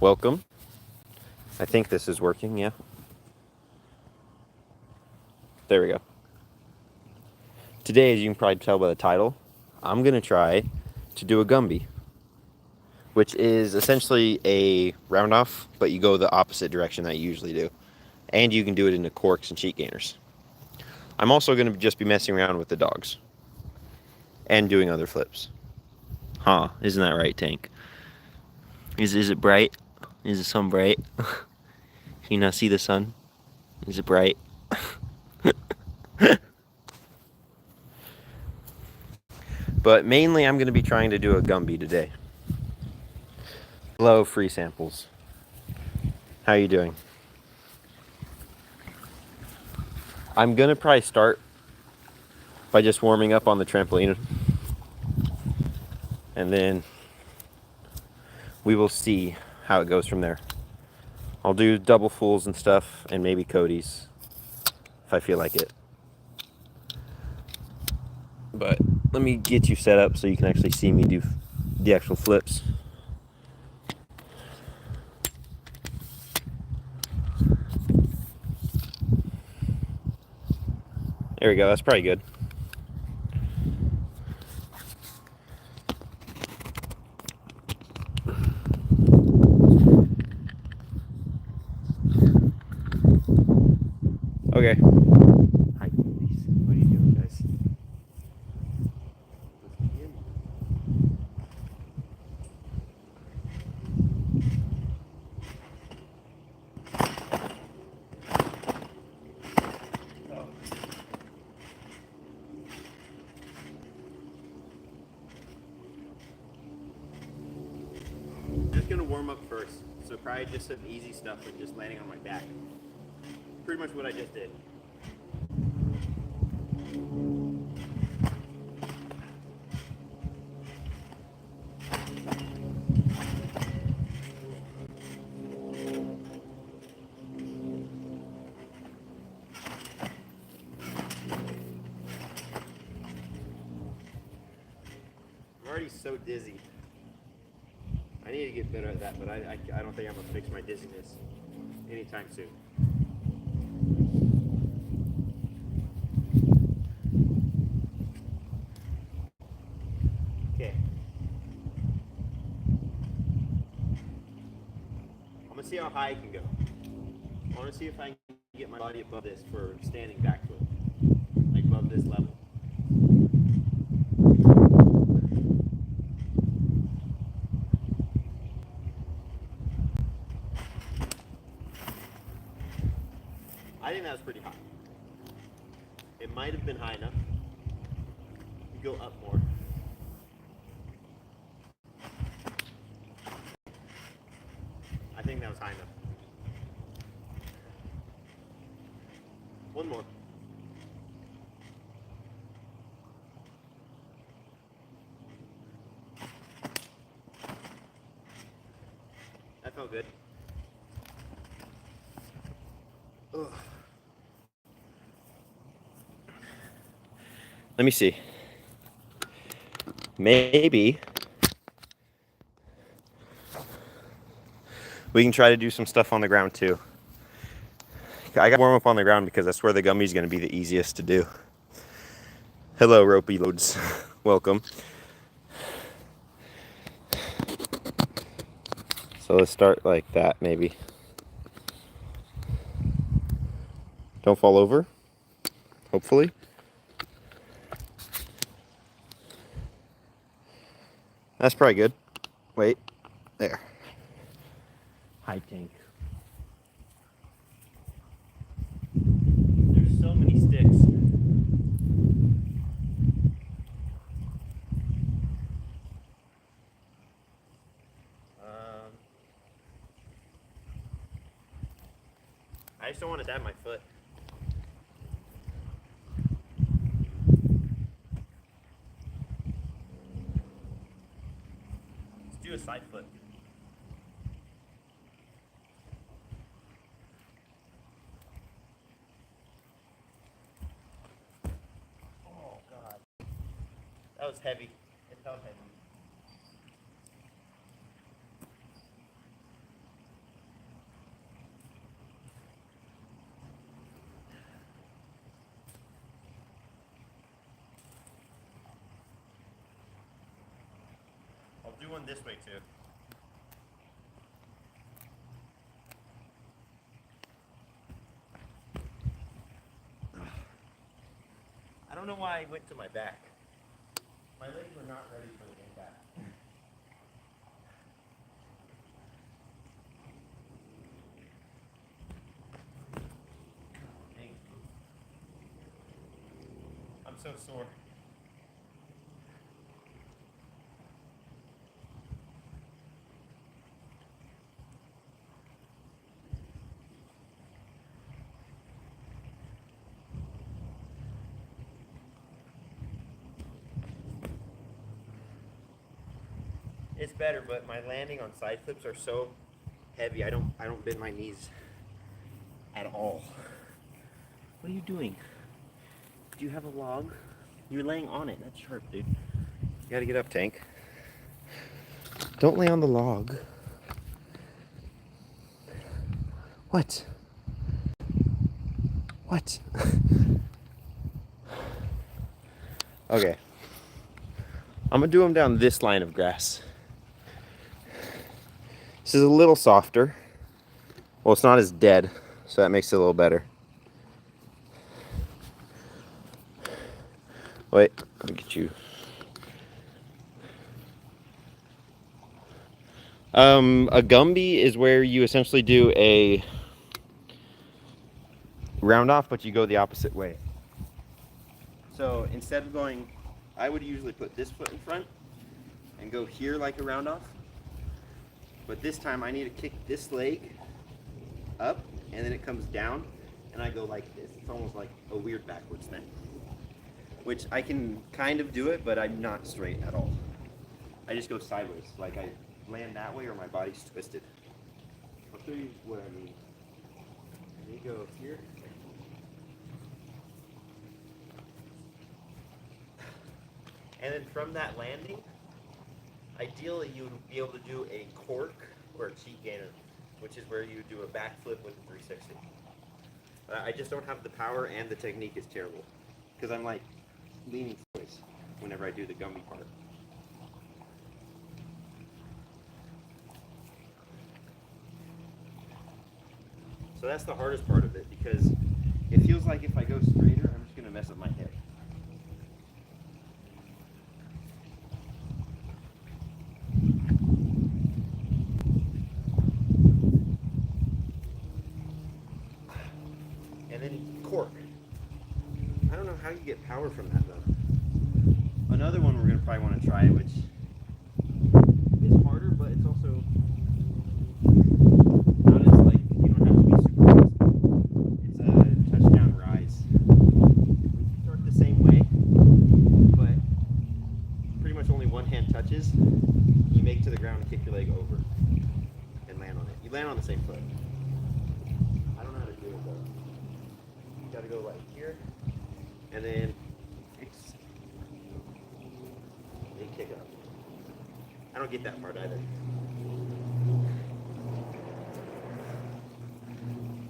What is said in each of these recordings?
Welcome. I think this is working, yeah. There we go. Today, as you can probably tell by the title, I'm going to try to do a Gumby, which is essentially a round off, but you go the opposite direction that you usually do. And you can do it into corks and cheat gainers. I'm also going to just be messing around with the dogs and doing other flips. Huh, isn't that right, Tank? Is it bright? Is the sun bright? Can you not see the sun? Is it bright? But mainly I'm going to be trying to do a Gumby today. Hello, free samples. How are you doing? I'm going to probably start by just warming up on the trampoline. And then we will see how it goes from there. I'll do double fulls and stuff, and maybe Cody's if I feel like it. But let me get you set up so you can actually see me do the actual flips. There we go, that's probably good. Okay. Hi, ladies. What are you doing, guys? Just gonna warm up first, so probably just some easy stuff like just landing on my back. Pretty much what I just did. I'm already so dizzy. I need to get better at that, but I don't think I'm gonna fix my dizziness anytime soon. Okay. I'm gonna see how high I can go. I wanna see if I can get my body above this for standing backflip. Like above this level. I think that was pretty high. It might have been high enough. You go up more. I think that was high enough. One more. That felt good. Ugh. Let me see. Maybe we can try to do some stuff on the ground too. I got to warm up on the ground because that's where the Gumby is going to be the easiest to do. Hello, ropey loads. Welcome. So let's start like that, maybe. Don't fall over, hopefully. That's probably good. Wait, there. Hi, Tank. There's so many sticks. I just don't want to dab my foot. Let's do a side flip. Oh God, that was heavy. It felt heavy. I'll do one this way too. I don't know why I went to my back. My legs were not ready for the back. Dang. I'm so sore. It's better, but my landing on side flips are so heavy. I don't bend my knees at all. What are you doing? Do you have a log? You're laying on it. That's sharp, dude. You gotta get up, Tank. Don't lay on the log. What? What? Okay. I'm gonna do them down this line of grass. This is a little softer. Well, it's not as dead, so that makes it a little better. Wait, let me get you. A Gumby is where you essentially do a round off, but you go the opposite way. So instead of going, I would usually put this foot in front and go here like a round off. But this time I need to kick this leg up and then it comes down and I go like this. It's almost like a weird backwards thing. Which I can kind of do it, but I'm not straight at all. I just go sideways. Like I land that way or my body's twisted. I'll show you what I mean. You go here. And then from that landing, ideally you would be able to do a cork or a cheek gainer, which is where you do a backflip with a 360. I just don't have the power and the technique is terrible. Because I'm like leaning sideways whenever I do the Gumby part. So that's the hardest part of it because it feels like if I go straighter, I'm just going to mess up my hip. And then cork. I don't know how you get power from that though. Another one we're going to probably want to try, which is harder, but it's also not as like, you don't have to be super fast. It's a touchdown rise. You start the same way, but pretty much only one hand touches. You make to the ground and kick your leg over and land on it. You land on the same foot. I don't know how to do it though. You gotta go like here, and then kick up. I don't get that part either.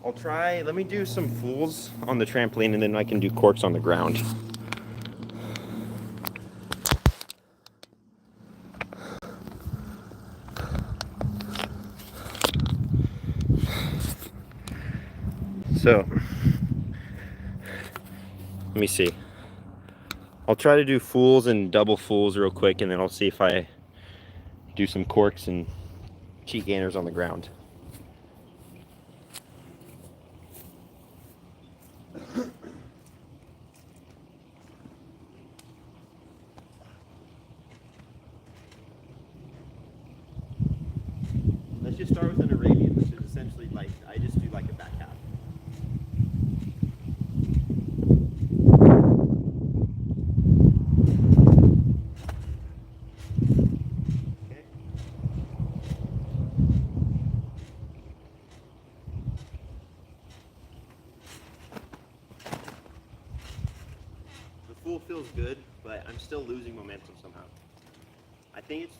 I'll try, let me do some fools on the trampoline and then I can do corks on the ground. So, let me see. I'll try to do fools and double fools real quick and then I'll see if I do some corks and cheek gainers on the ground. Let's just start with an Arabian, which is essentially like, I just do like a back half. Full feels good, but I'm still losing momentum somehow. I think it's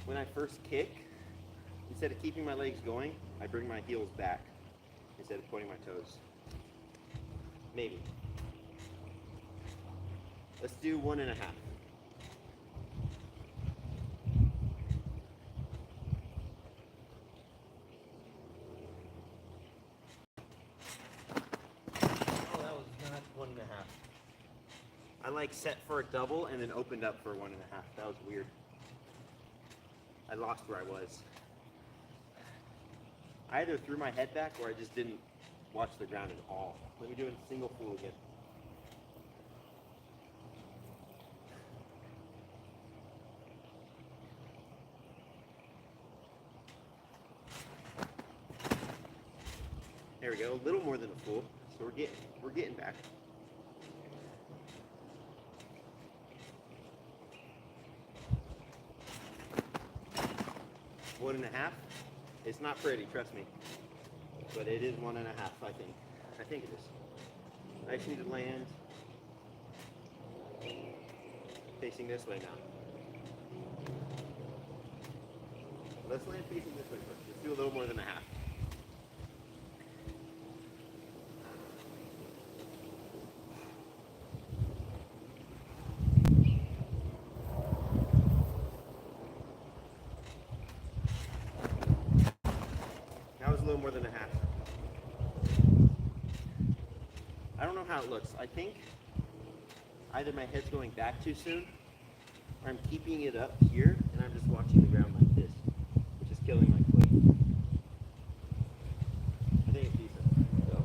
when I first kick, instead of keeping my legs going, I bring my heels back instead of pointing my toes. Maybe. Let's do 1.5. I like set for a double and then opened up for 1.5. That was weird. I lost where I was. I either threw my head back or I just didn't watch the ground at all. Let me do a single full again. There we go, a little more than a full. So we're getting back. One and a half. It's not pretty, trust me. But it is 1.5, I think. I think it is. I just need to land facing this way now. Let's land facing this way first. Let's do a little more than a half. That was a little more than a half. I don't know how it looks. I think either my head's going back too soon or I'm keeping it up here and I'm just watching the ground like this, which is killing my foot. I think it's decent. So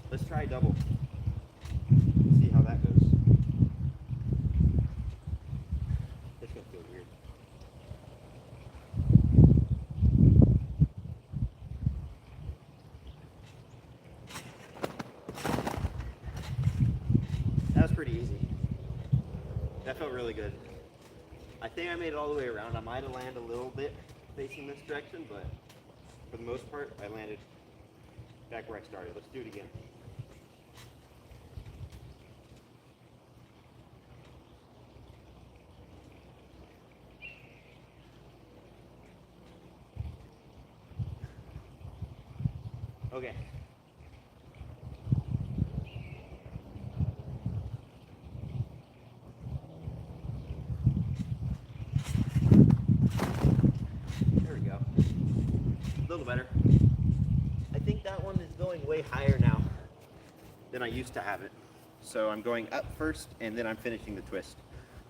let's try double. See how that goes. It's gonna feel weird. That was pretty easy. That felt really good. I think I made it all the way around. I might have landed a little bit facing this direction, but for the most part, I landed back where I started. Let's do it again. Okay. There we go. A little better. I think that one is going way higher now than I used to have it. So I'm going up first and then I'm finishing the twist.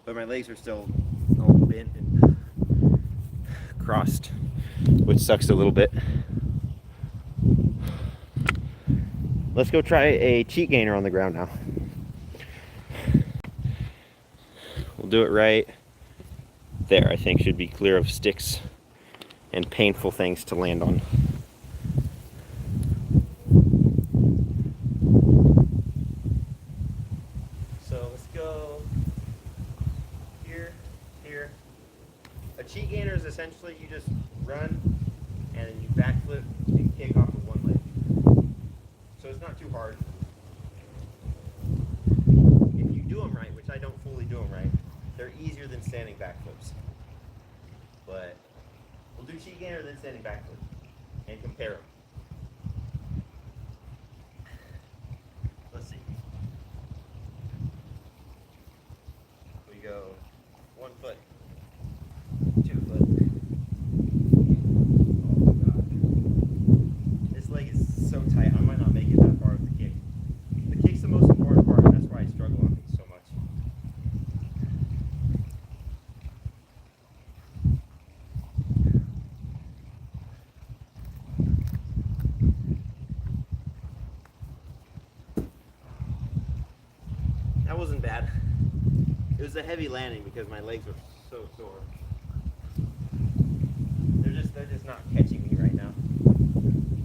But my legs are still all bent and crossed, which sucks a little bit. Let's go try a cheat gainer on the ground now. We'll do it right there. I think should be clear of sticks and painful things to land on. So let's go here, here. A cheat gainer is essentially you just run and then you backflip and kick off with one leg. So it's not too hard. If you do them right, which I don't fully do them right, they're easier than standing backflips. But we'll do cheat gainer then standing backflip and compare them. Let's see. We go 1 foot, 2 foot. Oh god. This leg is so tight, I might not make it that far with the kick. The kick's the most important part, and that's why I struggle on these so much. That wasn't bad. It was a heavy landing because my legs were so sore. They're just not catching me right now.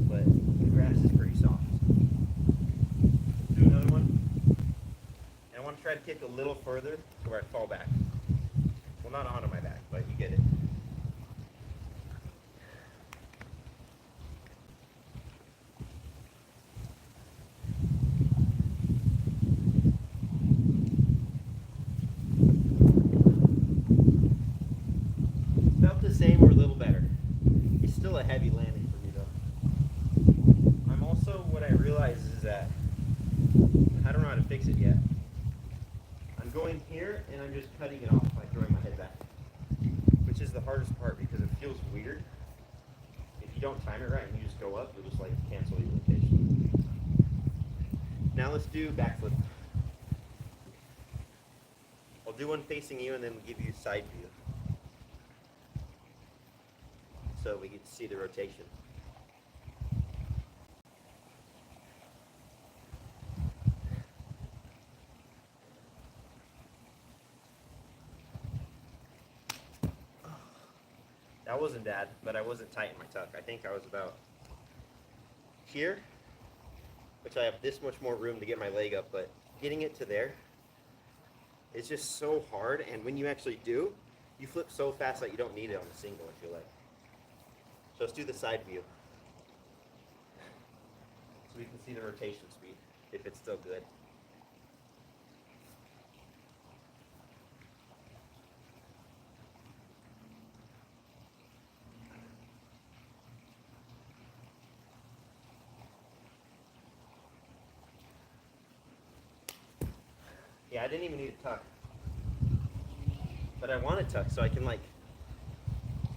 But the grass is pretty soft. Do another one. And I want to try to kick a little further to where I fall back. Well, not onto my back, but you get it. Felt the same or a little better. It's still a heavy landing for me though. I'm also, what I realize is that I don't know how to fix it yet. I'm going here and I'm just cutting it off by throwing my head back, which is the hardest part because it feels weird. If you don't time it right and you just go up, you'll just like cancel your rotation. Now let's do backflip. do one facing you and then give you side view. So we get to see the rotation. That wasn't bad, but I wasn't tight in my tuck. I think I was about here, which I have this much more room to get my leg up, but getting it to there is just so hard, and when you actually do, you flip so fast that you don't need it on the single, I feel like. So let's do the side view. So we can see the rotation speed, if it's still good. Yeah, I didn't even need a tuck. But I want a tuck so I can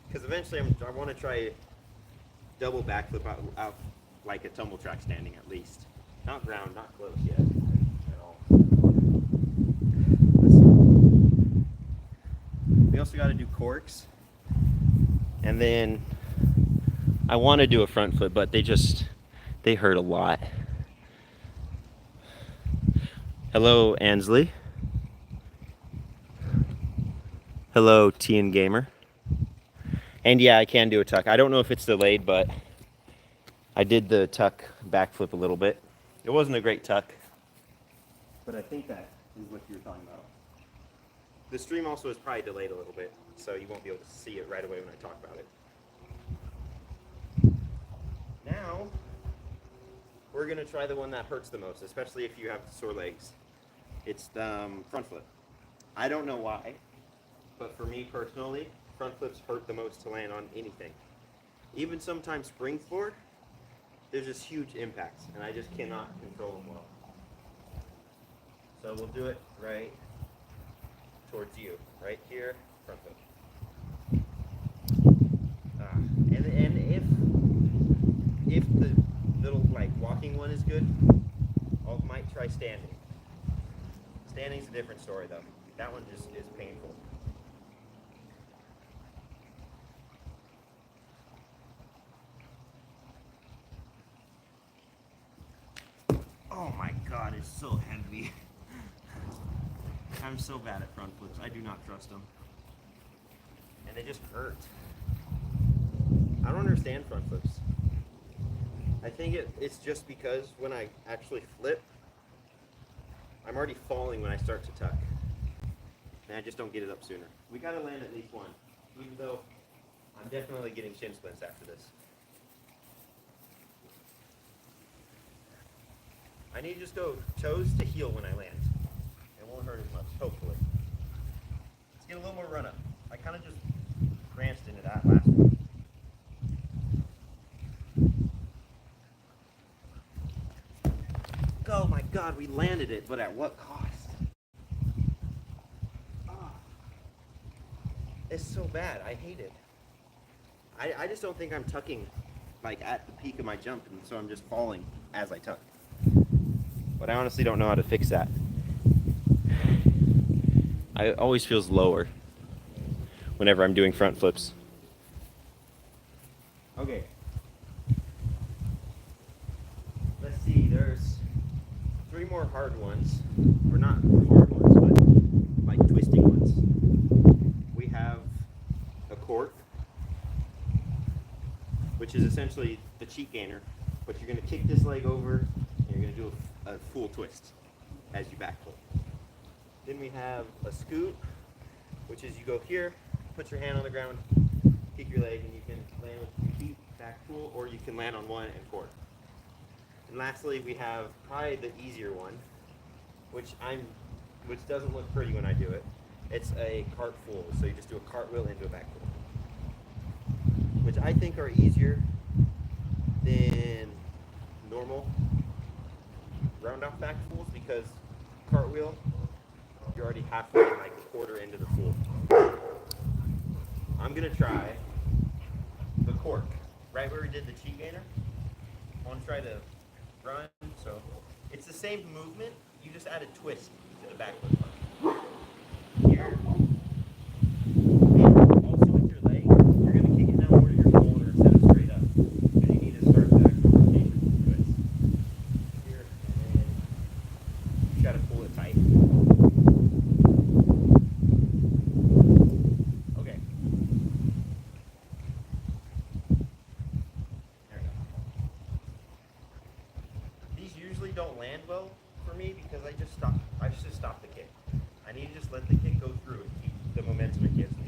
because eventually I want to try double backflip out like a tumble track standing at least. Not ground, not close yet at all. We also got to do corks. And then I want to do a front flip, but they hurt a lot. Hello, Ansley. Hello, TN Gamer. And yeah, I can do a tuck. I don't know if it's delayed, but I did the tuck backflip a little bit. It wasn't a great tuck, but I think that is what you were talking about. The stream also is probably delayed a little bit, so you won't be able to see it right away when I talk about it. Now, we're gonna try the one that hurts the most, especially if you have sore legs. It's the front flip. I don't know why, but for me personally, front flips hurt the most to land on anything. Even sometimes spring floored, there's just huge impacts, and I just cannot control them well. So we'll do it right towards you, right here, front flip. And if the little walking one is good, I might try standing. Standing's a different story though. That one just is painful. Oh my god, it's so heavy. I'm so bad at front flips. I do not trust them. And they just hurt. I don't understand front flips. I think it's just because when I actually flip, I'm already falling when I start to tuck. And I just don't get it up sooner. We gotta land at least one, even though I'm definitely getting shin splints after this. I need to just go toes to heel when I land. It won't hurt as much, hopefully. Let's get a little more run up. I kind of just pranced into that last one. Oh my god, we landed it, but at what cost? Oh, it's so bad. I hate it. I just don't think I'm tucking at the peak of my jump, and so I'm just falling as I tuck. But I honestly don't know how to fix that. It always feels lower whenever I'm doing front flips. Okay. Let's see, there's 3 more hard ones. Or not hard ones, but twisting ones. We have a cork, which is essentially the cheek gainer, but you're gonna kick this leg over and you're gonna do a full twist as you backflip. Then we have a scoot, which is you go here, put your hand on the ground, kick your leg, and you can land with 2 feet, back pull, or you can land on one and cork. And lastly, we have probably the easier one, which doesn't look pretty when I do it. It's a cart full, so you just do a cartwheel into a back pull, which I think are easier than normal round off back pulls, because cartwheel, you're already halfway, a quarter into the pool. I'm gonna try the cork, right where we did the cheek gainer. I want to try the run, so it's the same movement, you just add a twist to the back flip. Here. here. And also with your leg, you're going to kick it down more to your shoulder instead of straight up. Because you need to start that rotation twist. Here, and then you got to pull it tight. Okay. There we go. These usually don't land well for me because I just stop the kick. I need to just let the kick go through and keep the momentum it gives me.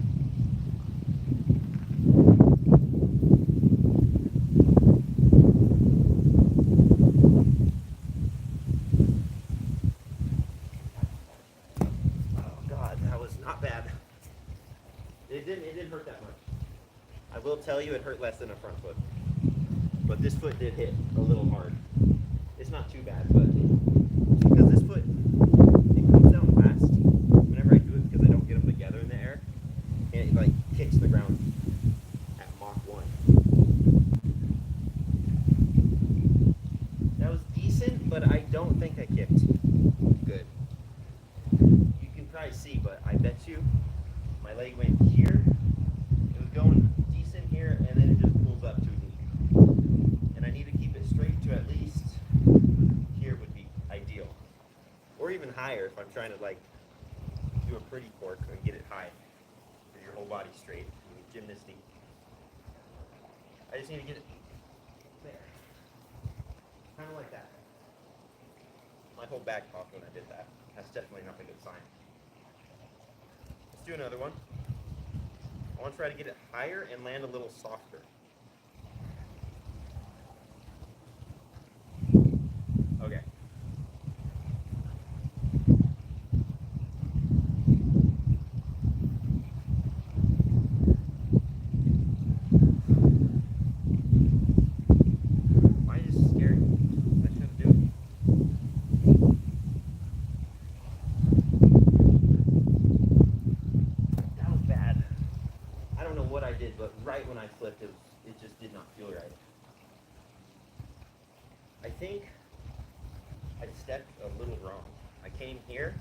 Oh God, that was not bad. It didn't hurt that much. I will tell you it hurt less than a front foot. But this foot did hit a little hard. It's not too bad, but because this foot, it comes down fast whenever I do it because I don't get them together in the air, and it like kicks the ground at Mach 1. That was decent, but I don't think I kicked good. You can probably see, but I bet you my leg went here. It was going decent here, and then it just pulls up too deep. And I need to keep it straight to at least here would be ideal. Or even higher if I'm trying to like do a pretty cork and get it high. Get your whole body straight. Gymnastic. I just need to get it there. Kind of like that. My whole back popped when I did that. That's definitely not a good sign. Let's do another one. I want to try to get it higher and land a little softer. Okay. Why is this scary? I shouldn't do it. That was bad. I don't know what I did, but right when I flipped, it just did not feel right. I think I stepped a little wrong. I came here,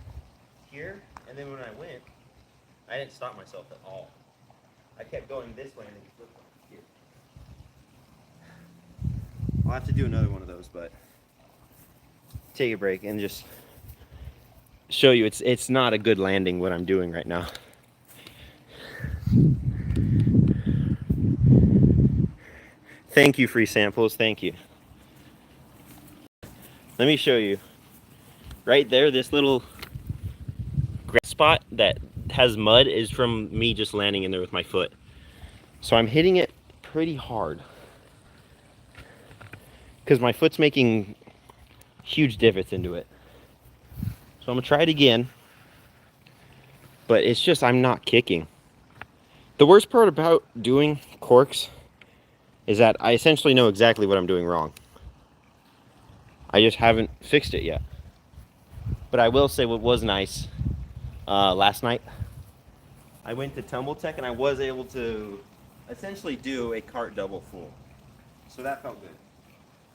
and then when I went, I didn't stop myself at all. I kept going this way and then flipped here. I'll have to do another one of those, but take a break and just show you it's not a good landing what I'm doing right now. Thank you, free samples. Thank you. Let me show you. Right there, this little grass spot that has mud is from me just landing in there with my foot. So I'm hitting it pretty hard because my foot's making huge divots into it. So I'm gonna try it again, but it's just I'm not kicking. The worst part about doing corks is that I essentially know exactly what I'm doing wrong. I just haven't fixed it yet. But I will say what was nice last night, I went to Tumble Tech and I was able to essentially do a cart double full. So that felt good.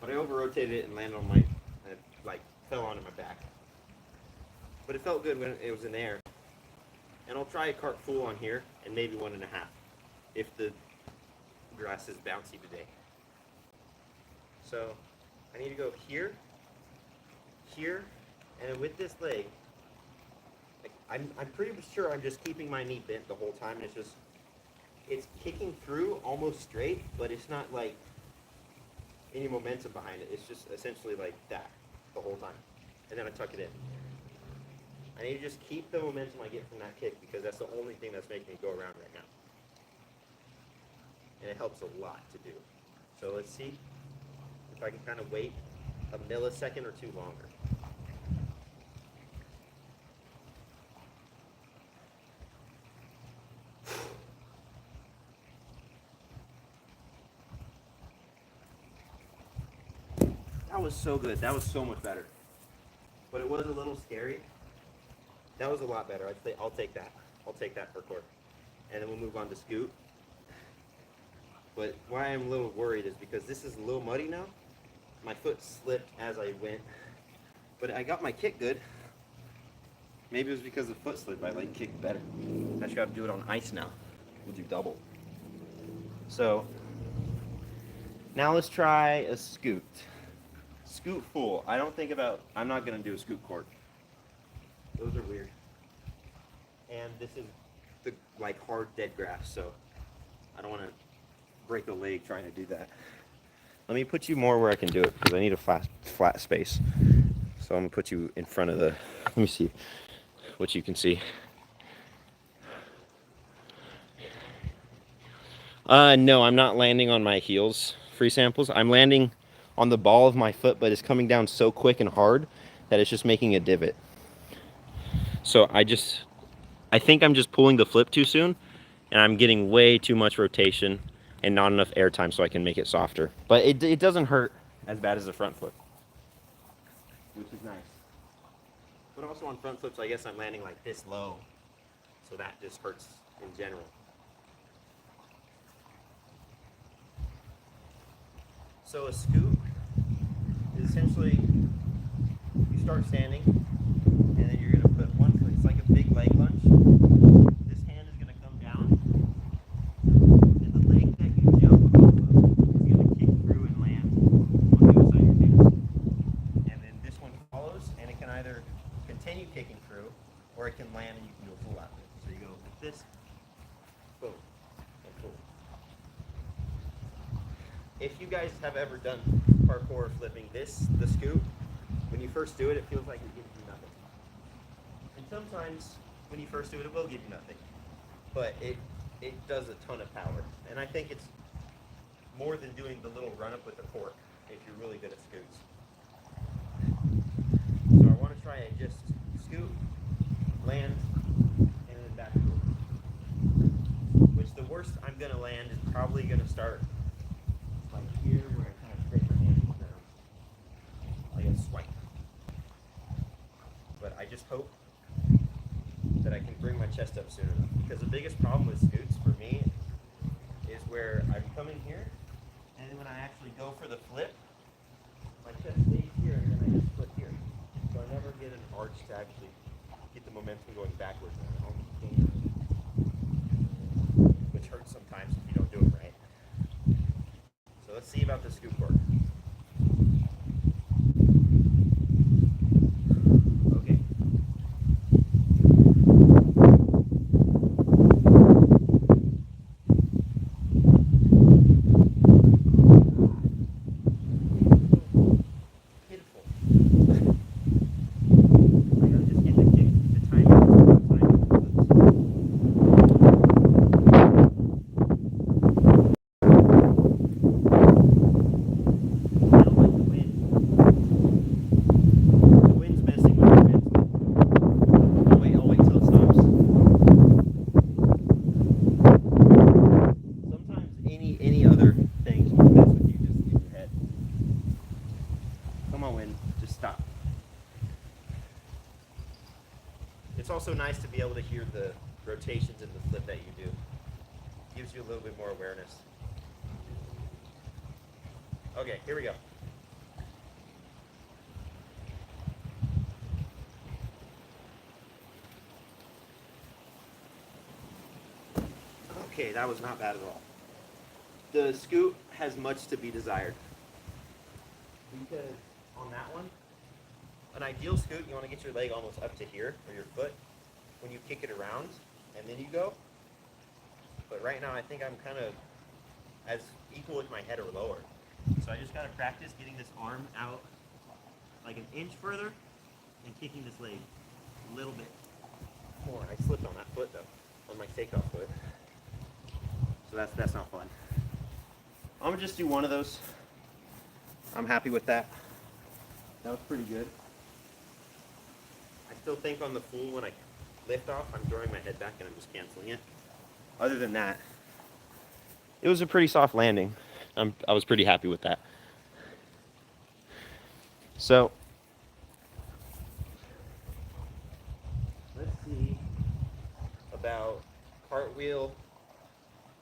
But I over-rotated it and landed on my, and it like fell onto my back. But it felt good when it was in the air. And I'll try a cart full on here and maybe 1.5 if the grass is bouncy today. So I need to go here, here, and then with this leg, I'm pretty sure I'm just keeping my knee bent the whole time. And it's kicking through almost straight, but it's not like any momentum behind it. It's just essentially like that the whole time. And then I tuck it in. I need to just keep the momentum I get from that kick because that's the only thing that's making me go around right now. And it helps a lot to do. So let's see if I can kind of wait a millisecond or two longer. That was so good. That was so much better. But it was a little scary. That was a lot better. I'll take that. I'll take that for cork. And then we'll move on to scoot. But why I'm a little worried is because this is a little muddy now. My foot slipped as I went. But I got my kick good. Maybe it was because the foot slid, but I like kicked better. I just gotta do it on ice now. We'll do double. So now let's try a scoot. Scoot full. I'm not gonna do a scoot cork. Those are weird. And this is the like hard dead grass, so I don't wanna break a leg trying to do that. Let me put you more where I can do it because I need a flat space. So I'm gonna put you in front of the, let me see what you can see. No, I'm not landing on my heels, free samples. I'm landing on the ball of my foot, but it's coming down so quick and hard that it's just making a divot. So I think I'm just pulling the flip too soon, and I'm getting way too much rotation and not enough air time so I can make it softer. But it doesn't hurt as bad as the front flip, which is nice. But also on front flips, I guess I'm landing like this low, so that just hurts in general. So a scoop is essentially, you start standing, and then you're going to put one foot, it's like a big leg lunge. This hand is going to come down, and the leg that you jump off of is going to kick through and land on the other side of your hands. And then this one follows, and it can either continue kicking through, or it can land and you can do a full out. So you go like this, boom, and boom. If you guys have ever done parkour flipping the scoop, when you first do it, it feels like it gives you nothing. And sometimes when you first do it, it will give you nothing. But it does a ton of power. And I think it's more than doing the little run up with the cork if you're really good at scoots. So I want to try it just scoop, land, and then back forward. Which the worst I'm going to land is probably going to start like here where I kind of scrape my hand down, like a swipe. But I just hope that I can bring my chest up soon enough. Because the biggest problem with scoots for me is where I'm coming here, and then when I actually go for the flip, my chest stays here, and then I just flip here. So I never get an arch to actually get the momentum going backwards, and I almost can't. Which hurts sometimes if you don't do it right. So let's see about the scoop cork. Okay. Pitiful. I gotta just get the kick. The timing is It's also nice to be able to hear the rotations in the flip that you do. Gives you a little bit more awareness. Okay, here we go. Okay, that was not bad at all. The scoot has much to be desired. Because on that one, an ideal scoot, you want to get your leg almost up to here, or your foot, when you kick it around, and then you go. But right now, I think I'm kind of as equal with my head or lower. So I just got to practice getting this arm out like an inch further and kicking this leg a little bit more. I slipped on that foot, though, on my takeoff foot. So that's not fun. I'm going to just do one of those. I'm happy with that. That was pretty good. I still think on the full, when I lift off, I'm throwing my head back and I'm just canceling it. Other than that, it was a pretty soft landing. I was pretty happy with that. So, let's see about cartwheel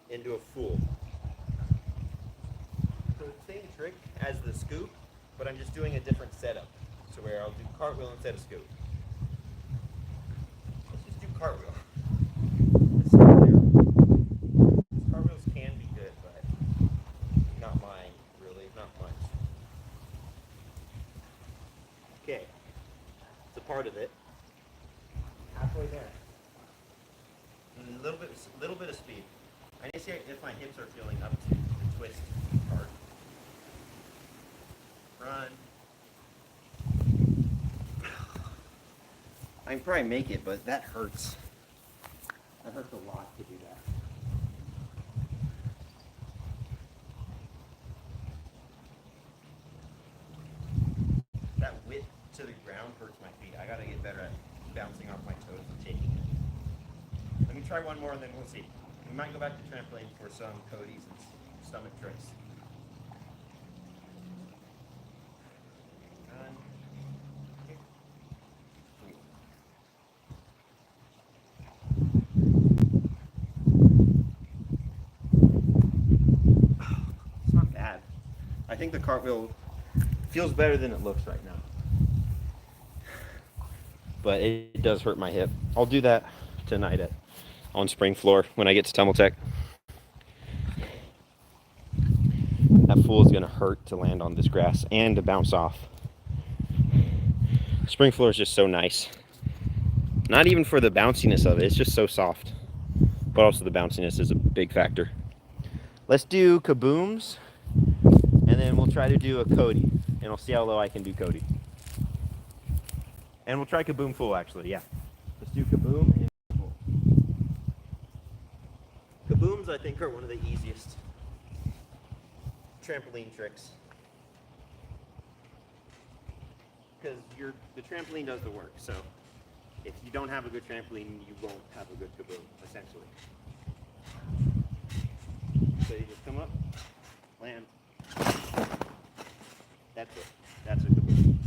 into a full. So same trick as the scoop, but I'm just doing a different setup. So where I'll do cartwheel instead of scoop. cartwheel. Let's start there. Cartwheels can be good, but not mine, really, not much. Okay, it's a part of it. Halfway there. A little bit of speed. I need to see if my hips are feeling up to the twist part. Run. I can probably make it, but that hurts. That hurts a lot to do that. That width to the ground hurts my feet. I gotta get better at bouncing off my toes and taking it. Let me try one more and then we'll see. We might go back to trampoline for some Cody's and stomach tricks. It's not bad. I think the cartwheel feels better than it looks right now. But it does hurt my hip. I'll do that tonight on spring floor when I get to Tumble Tech. That fool is gonna hurt to land on this grass and to bounce off. Spring floor is just so nice. Not even for the bounciness of it, it's just so soft. But also the bounciness is a big factor. Let's do Kabooms, and then we'll try to do a Cody, and I'll see how low I can do Cody. And we'll try Kaboom full, actually, yeah. Let's do Kaboom and full. Kabooms, I think, are one of the easiest trampoline tricks. Because the trampoline does the work, so if you don't have a good trampoline, you won't have a good Kaboom, essentially. So you just come up, land. That's it. That's a Kaboom.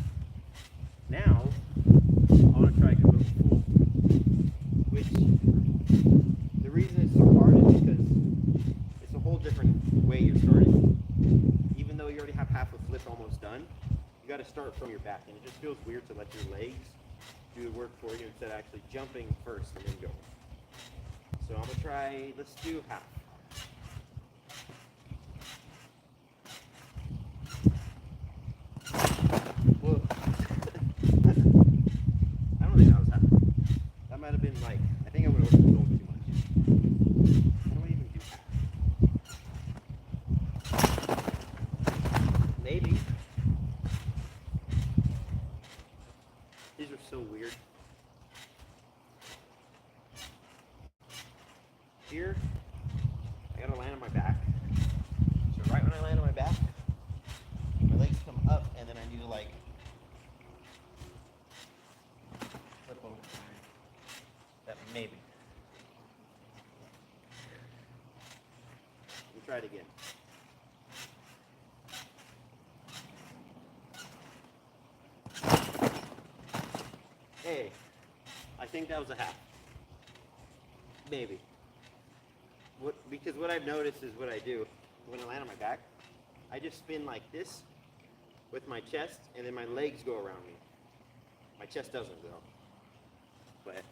Now, I want to try Kaboom full, which the reason it's so hard is because it's a whole different way you're starting. Even though you already have half a flip almost done, you got to start from your back, and it just feels weird to let your legs do the work for you instead of actually jumping first and then going. So I'm gonna try. Let's do half. Whoa. I don't think that was half. That might have been like, I think I would have overcontrolled too much. How do I even do half? Maybe. These are so weird. Here, I gotta land on my back. So right when I land on my back, my legs come up, and then I need to like flip over. That maybe. We'll try it again. Hey, I think that was a half. Maybe. Because what I've noticed is what I do when I land on my back, I just spin like this with my chest, and then my legs go around me. My chest doesn't go. But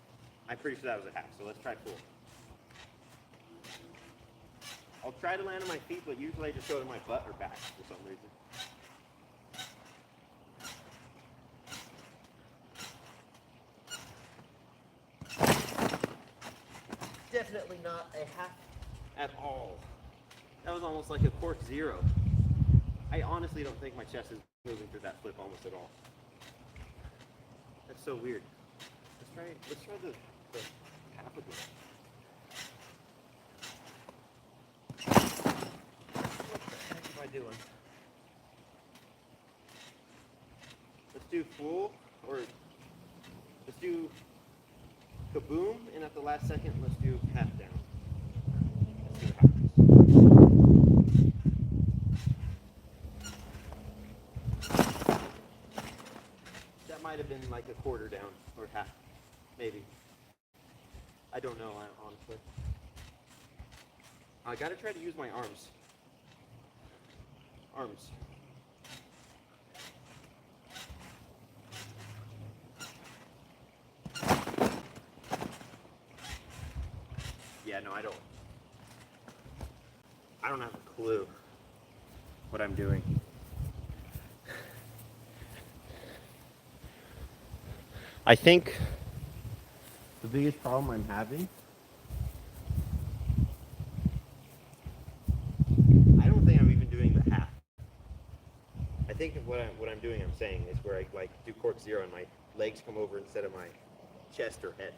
I'm pretty sure that was a half, so let's try full. I'll try to land on my feet, but usually I just go to my butt or back for some reason. Definitely not a half at all. That was almost like a cork zero. I honestly don't think my chest is moving through that flip almost at all. That's so weird. Let's try the half again. What the heck am I doing? Let's do full, or let's do Kaboom, and at the last second, let's do half down. Let's see what happens. That might have been like a quarter down, or half, maybe. I don't know, honestly. I gotta try to use my arms. Arms. I don't have a clue what I'm doing. I think the biggest problem I'm having, I don't think I'm even doing the half. I think what I'm doing, I'm saying, is where I like do cork zero and my legs come over instead of my chest or head.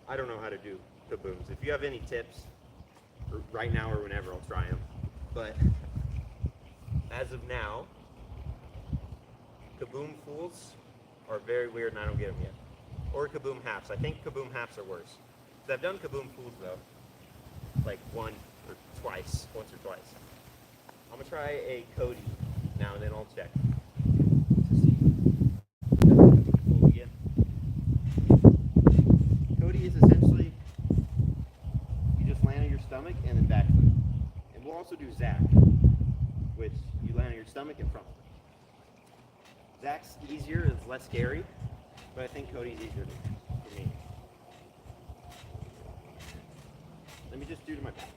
I don't know how to do kabooms. If you have any tips, right now or whenever, I'll try them. But as of now, kaboom fulls are very weird and I don't get them yet. Or kaboom halves. I think kaboom halves are worse. Because I've done kaboom fulls though, like once or twice. I'm gonna try a Cody now and then I'll check to see. Cody is essentially, you just land on your stomach and then backflip. And we'll also do Zach, which you land on your stomach and front flip. Zach's easier, it's less scary, but I think Cody's easier for me. Let me just do to my back.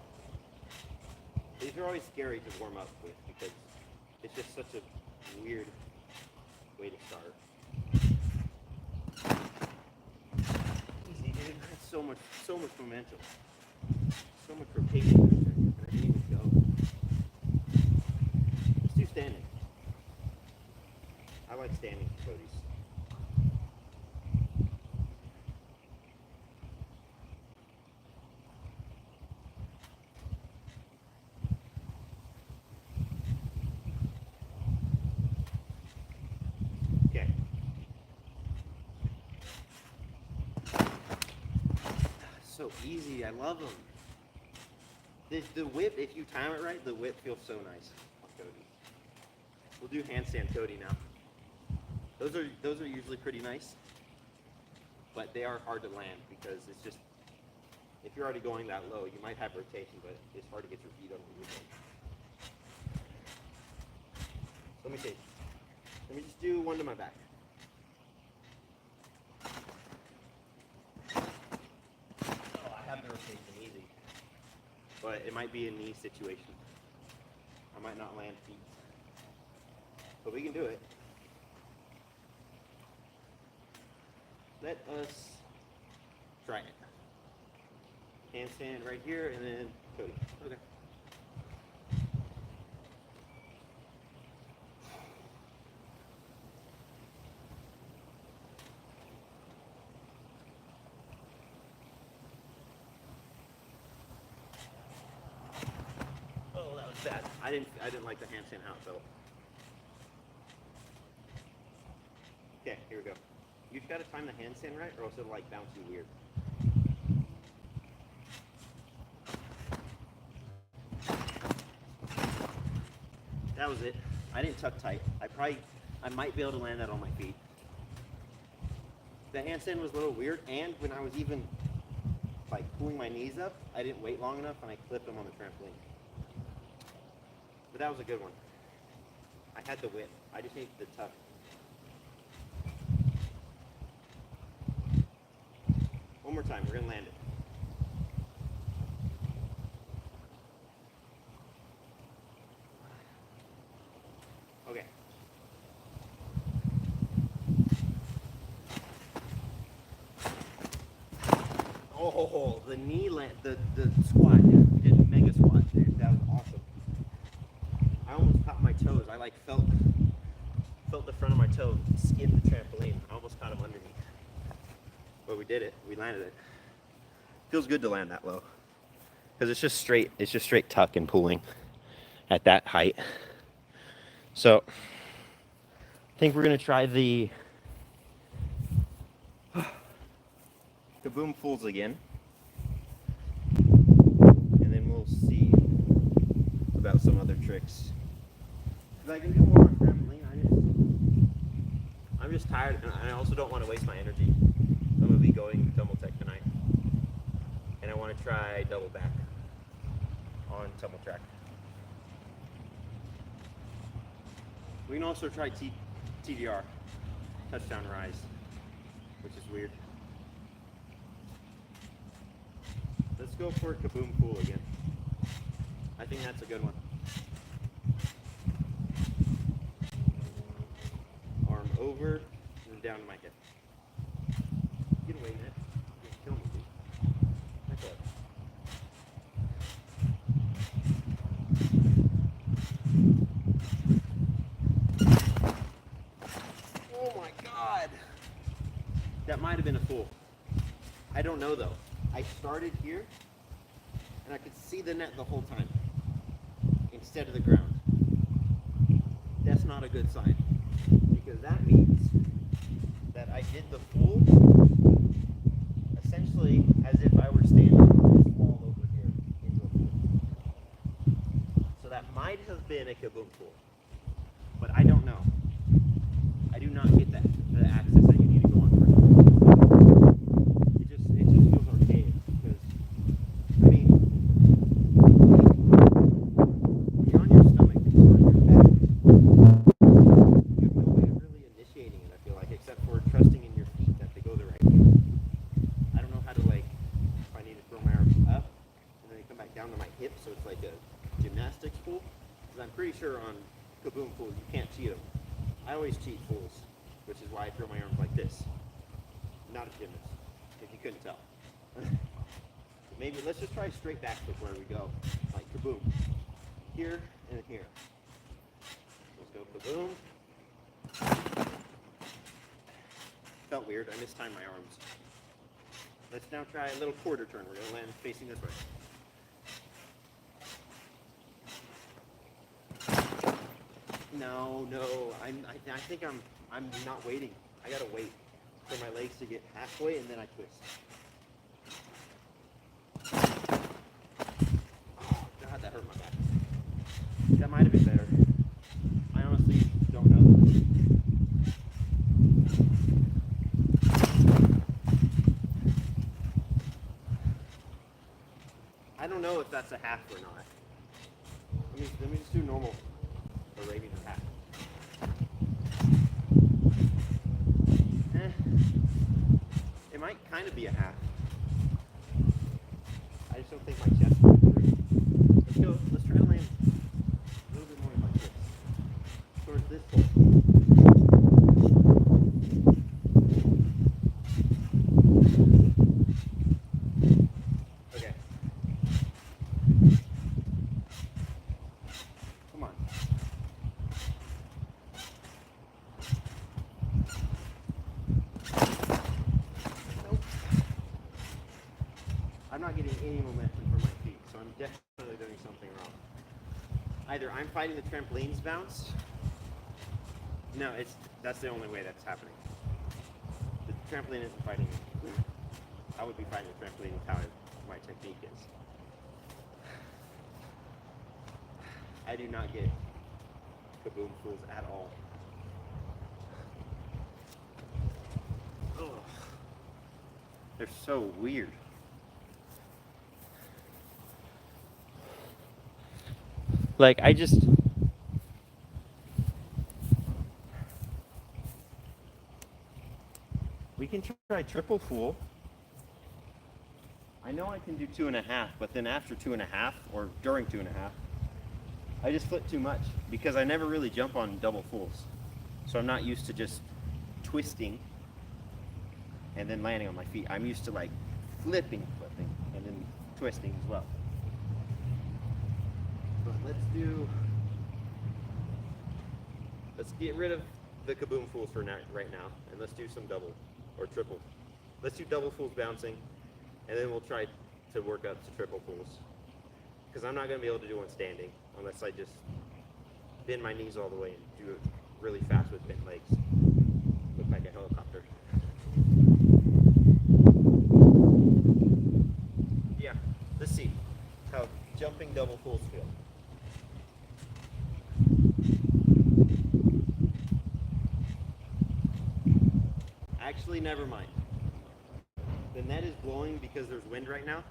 These are always scary to warm up with because it's just such a weird way to start. Easy, dude. That's so much momentum. So much rotation. And I didn't even go. Let's do standing. I like standing Codys. Okay. So easy. I love them. The whip, if you time it right, the whip feels so nice on Cody. We'll do handstand Cody now. Those are usually pretty nice, but they are hard to land because it's just, if you're already going that low, you might have rotation, but it's hard to get your feet under your leg. Let me see. Let me just do one to my back. Oh, I have the rotation easy, but it might be a knee situation. I might not land feet, but we can do it. Let us try it. Handstand right here, and then Cody. Okay. Oh, that was bad. I didn't like the handstand how it felt. Okay, here we go. You've got to time the handstand right, or else it'll like bounce you weird. That was it. I didn't tuck tight. I might be able to land that on my feet. The handstand was a little weird, and when I was even like pulling my knees up, I didn't wait long enough and I clipped them on the trampoline. But that was a good one. I had the whip. I just needed the tuck. One more time, we're gonna land it. Okay. Oh, the knee land, the squat, we did a mega squat, dude. That was awesome. I almost caught my toes. I like felt the front of my toe skin the trampoline. I almost caught him underneath. But we did it. We landed it. Feels good to land that low. Because it's just straight tuck and pulling at that height. So I think we're gonna try the Kaboom fulls again. And then we'll see about some other tricks. Because I can do more on trampoline. I'm just tired, and I also don't want to waste my energy. I'm going to be going tumble tech tonight. And I want to try double back on tumble track. We can also try TDR, touchdown rise, which is weird. Let's go for Kaboom pool again. I think that's a good one. Arm over and down to my hip. Get away, Ned. You're gonna kill me, dude. Back up. Oh my God! That might have been a fool. I don't know though. I started here and I could see the net the whole time instead of the ground. That's not a good sign because that means that I did the pool essentially as if I were standing on this wall over here into a pool. So that might have been a Kaboom pool, but I don't know. I do not get that, the access that you need to go on first. It just feels archaic because, I mean, when you're on your stomach or on your back, you have no way of really initiating it, I feel like, except for trusting in your feet that they go the right way. I don't know how to, like, if I need to throw my arms up and then they come back down to my hips, so it's like a gymnastics pool. Because I'm pretty sure on Kaboom pools you can't cheat them. I always cheat pools, which is why I throw my arms like this. Not a gymnast, if you couldn't tell. Maybe let's just try straight backflip where we go, like Kaboom. Here and here. Let's go Kaboom. Felt weird, I mistimed my arms. Let's now try a little quarter turn. We're gonna land facing this way. No, I think I'm not waiting. I gotta wait for my legs to get halfway and then I twist. Oh God, that hurt my back. That might have been better. I honestly don't know. I don't know if that's a half or not. Let me just do normal Arabian half. It might kind of be a half. I just don't think my chest will through. Let's try to land a little bit more like this. Towards this hole. Okay. Come on. I'm not getting any momentum from my feet, so I'm definitely doing something wrong. Either I'm fighting the trampoline's bounce. No, that's the only way that's happening. The trampoline isn't fighting me. I would be fighting the trampoline with how my technique is. I do not get Kaboom pools at all. Ugh. They're so weird. Like, we can try triple pool. I know I can do 2.5, but then after 2.5 or during 2.5, I just flip too much because I never really jump on double pools. So I'm not used to just twisting and then landing on my feet. I'm used to like flipping, and then twisting as well. But let's get rid of the Kaboom fools for now, right now, and let's do some double or triple. Let's do double fools bouncing, and then we'll try to work up to triple fools. Because I'm not going to be able to do one standing unless I just bend my knees all the way and do it really fast with bent legs. Look like a helicopter. Yeah, let's see how jumping double fools feel. Actually, never mind. The net is blowing because there's wind right now.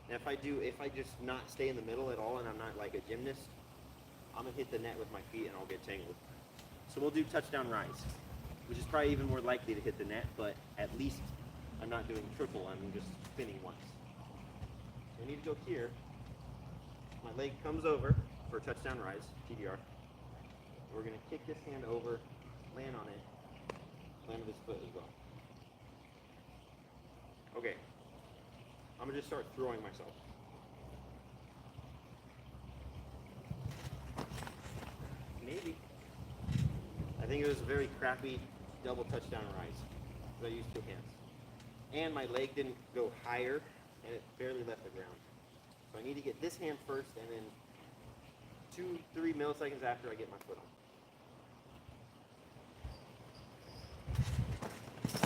And if I just not stay in the middle at all and I'm not like a gymnast, I'm gonna hit the net with my feet and I'll get tangled. So we'll do touchdown rise, which is probably even more likely to hit the net, but at least I'm not doing triple, I'm just spinning once. I need to go here. My leg comes over for a touchdown rise, TDR. We're going to kick this hand over, land on it, land with his foot as well. Okay, I'm going to just start throwing myself. Maybe. I think it was a very crappy double touchdown rise, because I used two hands. And my leg didn't go higher, and it barely left the ground. So I need to get this hand first, and then 2-3 milliseconds after I get my foot on.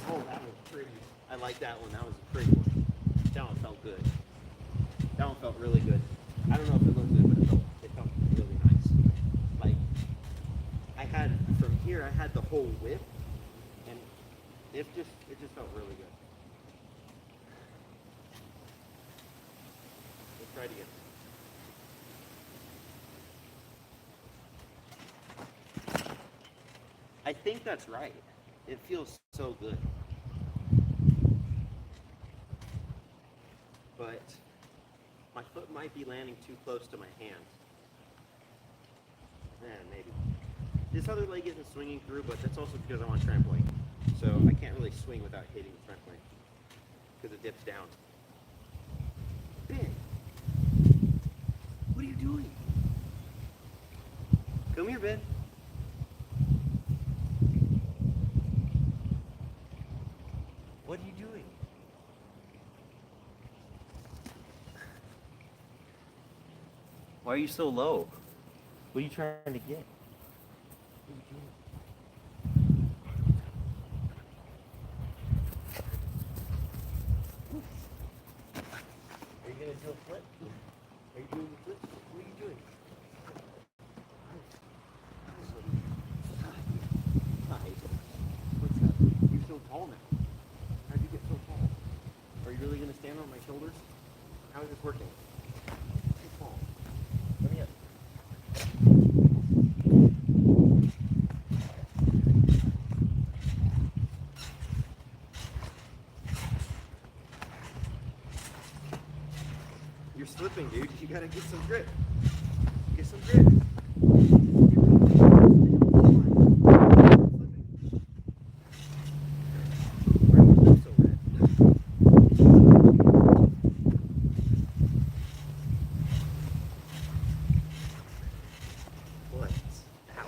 Oh, that was pretty. I like that one. That was a pretty one. That one felt good. That one felt really good. I don't know if it looked good, but it felt really nice. Like, from here, I had the whole whip, and it just felt really good. Let's try it again. I think that's right. It feels so good. But my foot might be landing too close to my hand. Maybe. This other leg isn't swinging through, but that's also because I'm on trampoline. So I can't really swing without hitting the trampoline because it dips down. Ben, what are you doing? Come here, Ben. What are you doing? Why are you so low? What are you trying to get? What are you doing? Are you gonna do a flip? Are you doing the flip? What are you doing? Hi. What's up? You're so tall now. How'd you get so tall? Are you really gonna stand on my shoulders? How is this working? Too tall. Let me up. You're slipping, dude. You gotta get some grip. Get some grip. What? Ow.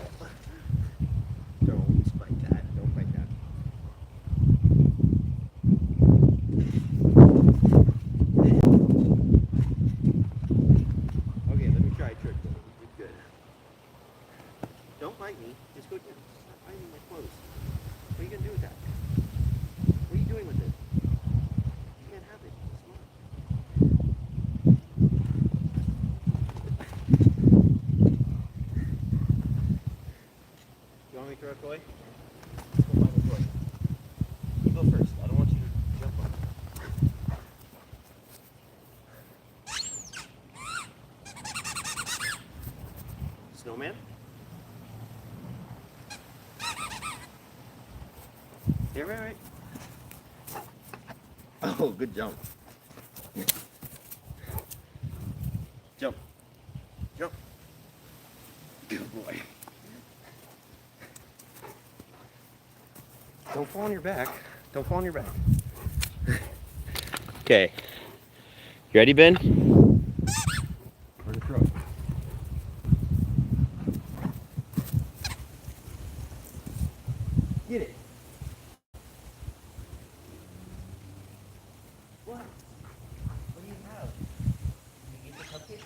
Don't bite that. Don't bite that. Okay, let me try a trick though. It's good. Don't bite me. Just go down. Stop biting my clothes. What are you gonna do with that? What are you doing with it? You can't have it. It's mine. You want me to throw a toy? Let's go find a toy. You go first. I don't want you to jump on it. Snowman? Yeah, right. Oh, good jump. Jump. Jump. Good boy. Don't fall on your back. Don't fall on your back. Okay. You ready, Ben? We're gonna throw it. Get it. What? What do you have? Did you get the cupcake?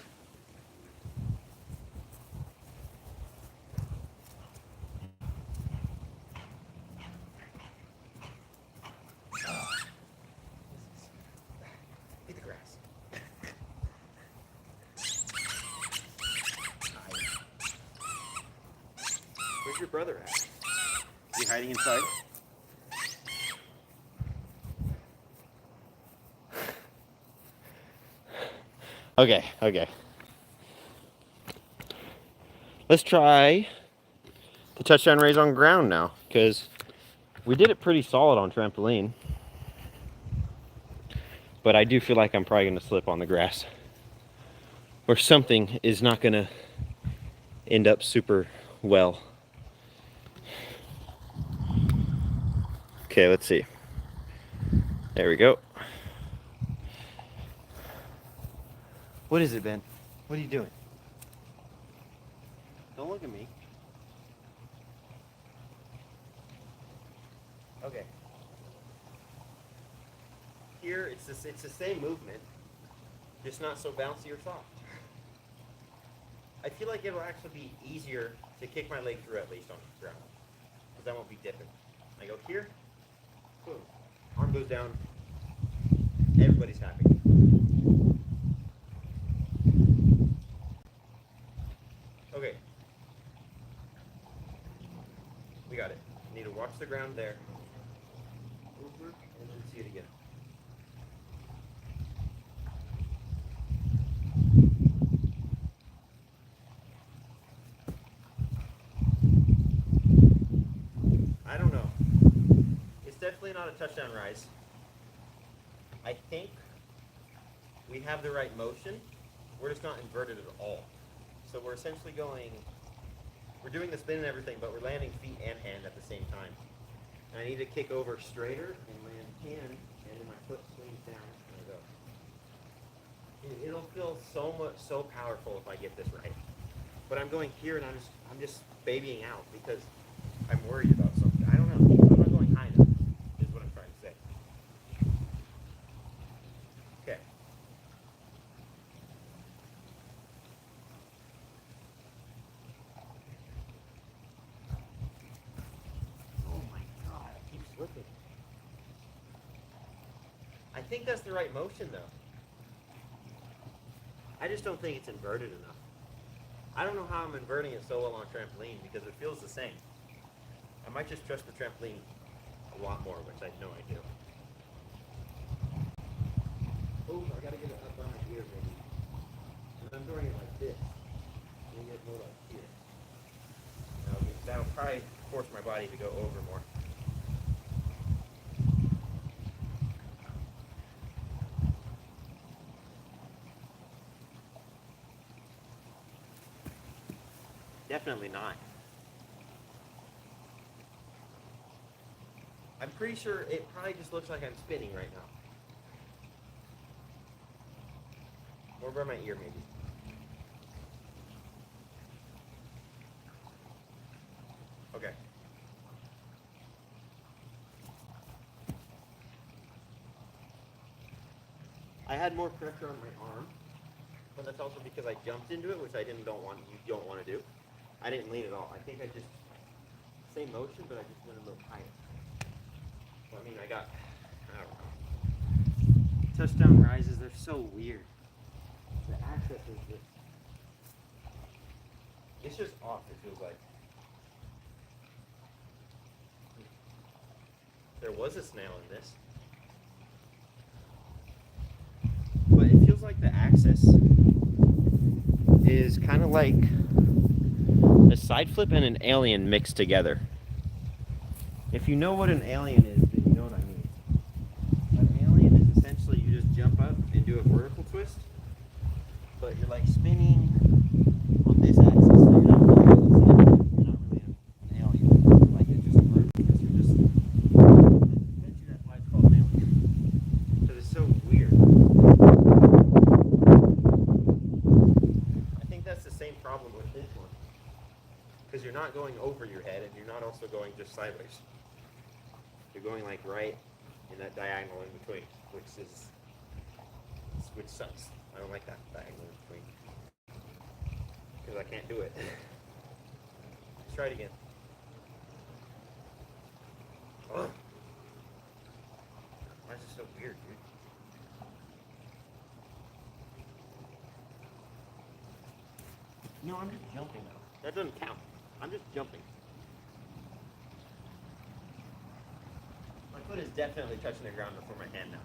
Eat the grass. Where's your brother at? Is he hiding inside? Okay. Let's try the touchdown raise on ground now, because we did it pretty solid on trampoline. But I do feel like I'm probably going to slip on the grass. Or something is not going to end up super well. Okay, let's see. There we go. What is it, Ben? What are you doing? Don't look at me. Okay. Here, it's the same movement, just not so bouncy or soft. I feel like it'll actually be easier to kick my leg through at least on the ground, because I won't be dipping. I go here, boom, arm goes down, everybody's happy. Okay. We got it. You need to watch the ground there. Over, and then see it again. I don't know. It's definitely not a touchdown rise. I think we have the right motion. We're just not inverted at all. So we're essentially we're doing the spin and everything, but we're landing feet and hand at the same time. And I need to kick over straighter and land hand, and then my foot swings down and I go. It'll feel so powerful if I get this right. But I'm going here and I'm just babying out because I'm worried about something. I don't know. I'm not going high enough, is what I'm trying to say. Okay. Oh my god, I keep slipping. I think that's the right motion though. I just don't think it's inverted enough. I don't know how I'm inverting it so well on trampoline because it feels the same. I might just trust the trampoline a lot more, which I know I do. Oh, I gotta get it up on my ear, maybe. And I'm doing it like this. And get more like here. That'll probably force my body to go over more. Definitely not. I'm pretty sure it probably just looks like I'm spinning right now. Or by my ear, maybe. Okay. I had more pressure on my arm, but that's also because I jumped into it, which you don't want to do. I didn't lean at all. I think I just, same motion, but I just went a little higher. So, I mean, I don't know. Touchdown rises, they're so weird. The access is just, it's just off, it feels like. There was a snail in this. But it feels like the access is kind of like a side flip and an alien mixed together. If you know what an alien is, then you know what I mean. An alien is essentially you just jump up and do a vertical twist, but you're like spinning on this axis, so you're not really an alien. Like it just works because you're just. I bet you that's why it's called an alien. Because it's so weird. I think that's the same problem with this one. Because you're not going over your head and you're not also going just sideways. You're going like right in that diagonal in between, which sucks. I don't like that diagonal in between. Because I can't do it. Let's try it again. Oh. Why is this so weird, dude? No, I'm just jumping now. That doesn't count. I'm just jumping. My foot is definitely touching the ground before my hand now.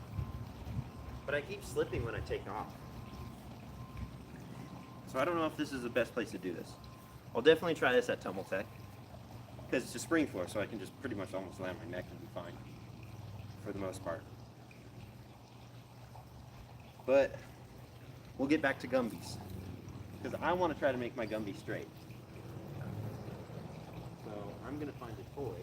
But I keep slipping when I take off. So I don't know if this is the best place to do this. I'll definitely try this at Tumble Tech. Because it's a spring floor, so I can just pretty much almost land my neck and be fine. For the most part. But we'll get back to Gumbies, because I want to try to make my Gumby straight. So I'm going to find a toy.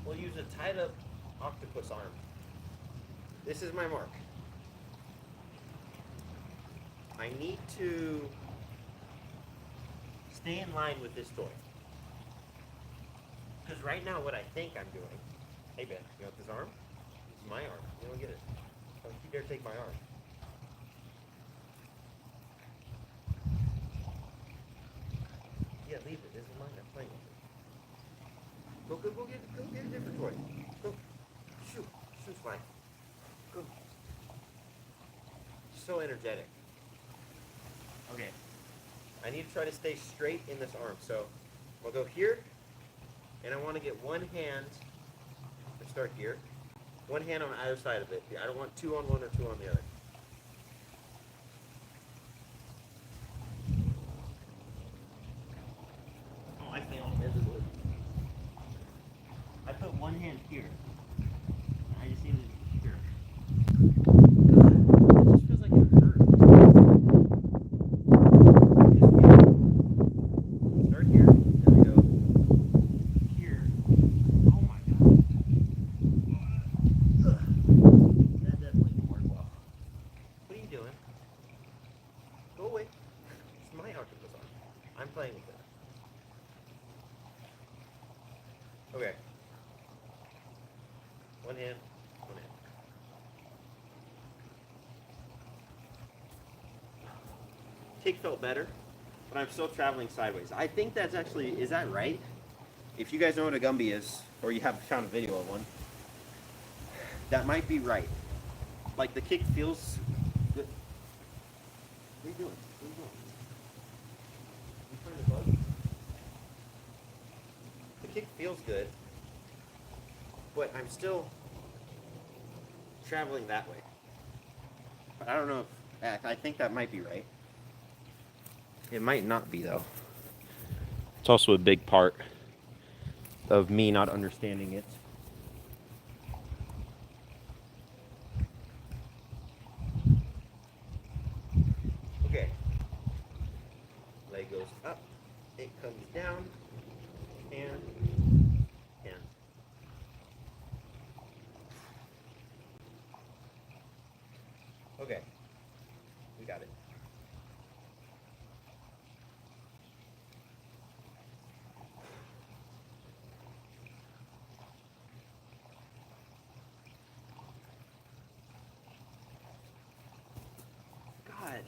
We'll use a tied up octopus arm. This is my mark. I need to stay in line with this toy. Because right now what I think I'm doing, hey Ben, you want this arm? It's my arm. You don't get it. Don't you dare take my arm. Yeah, leave it. This is mine. I'm playing with it. Go get a different toy. Go. Shoot. Shoot's fine. Go. So energetic. Okay. I need to try to stay straight in this arm. So I'll go here, and I want to get one hand. Let's start here. One hand on either side of it. I don't want two on one or two on the other. Oh, I failed miserably. I put one hand here. I just need it here. It just feels like it hurts. Start here. There we go. Here. Oh my god. Ugh. That definitely didn't work well. What are you doing? Go away. It's my octopus arm. I'm playing with it. Okay. One hand, one hand. Kick felt better, but I'm still traveling sideways. I think that's actually, is that right? If you guys know what a Gumby is, or you have found a video of one, that might be right. Like the kick feels good. What are you doing? What are you doing? You trying to bug? The kick feels good, but I'm still traveling that way. But I don't know if, I think that might be right. It might not be though. It's also a big part of me not understanding it. Okay. Leg goes up, it comes down, and. Okay, we got it. God,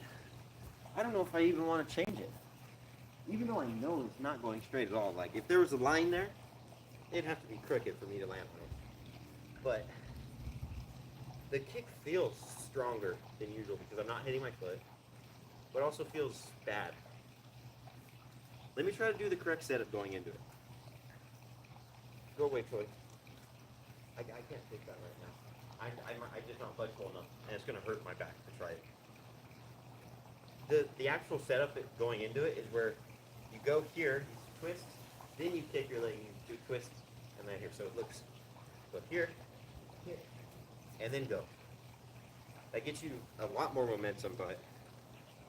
I don't know if I even want to change it. Even though I know it's not going straight at all. Like, if there was a line there, it'd have to be crooked for me to land on it. But the kick feels stronger than usual because I'm not hitting my foot, but also feels bad. Let me try to do the correct setup going into it. Go away, Troy. I can't take that right now. I did not budge full enough, and it's going to hurt my back to try it. The actual setup going into it is where you go here, you twist, then you kick your leg, and you do twists, and then here. So it looks, go here, here, and then go. That gets you a lot more momentum, but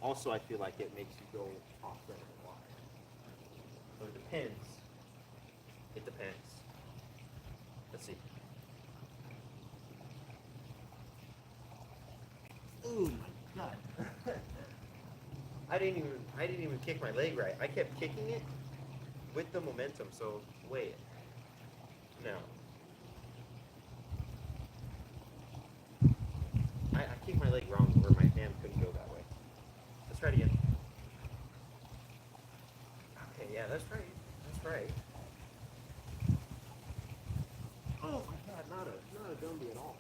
also I feel like it makes you go off center a lot. So it depends. It depends. Let's see. Oh my god. I didn't even kick my leg right. I kept kicking it with the momentum, so wait. Now. I kicked my leg wrong where my hand couldn't go that way. Let's try it again. Okay, yeah, that's right. That's right. Oh my god, not a Gumby at all.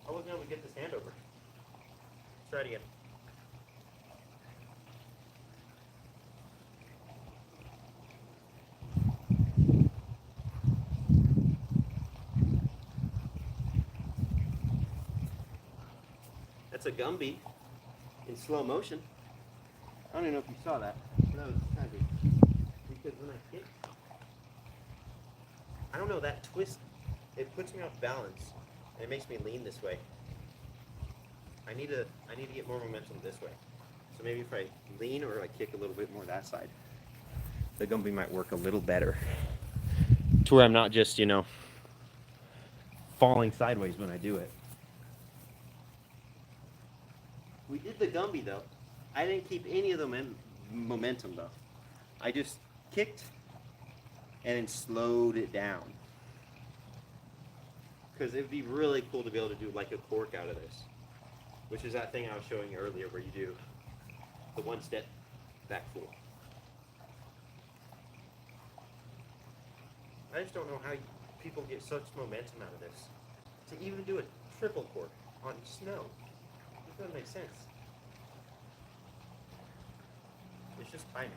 I wasn't able to get this hand over. Let's try it again. That's a Gumby in slow motion. I don't even know if you saw that. But that was tragic. Because when I kicked, I don't know, that twist, it puts me off balance, and it makes me lean this way. I need to get more momentum this way. So maybe if I lean or I kick a little bit more that side, the Gumby might work a little better. To where I'm not just, you know, falling sideways when I do it. We did the Gumby though. I didn't keep any of the momentum though. I just kicked and then slowed it down. Because it would be really cool to be able to do like a cork out of this. Which is that thing I was showing you earlier where you do the one step back full. I just don't know how people get such momentum out of this. To even do a triple cork on snow. It doesn't make sense. It's just timing.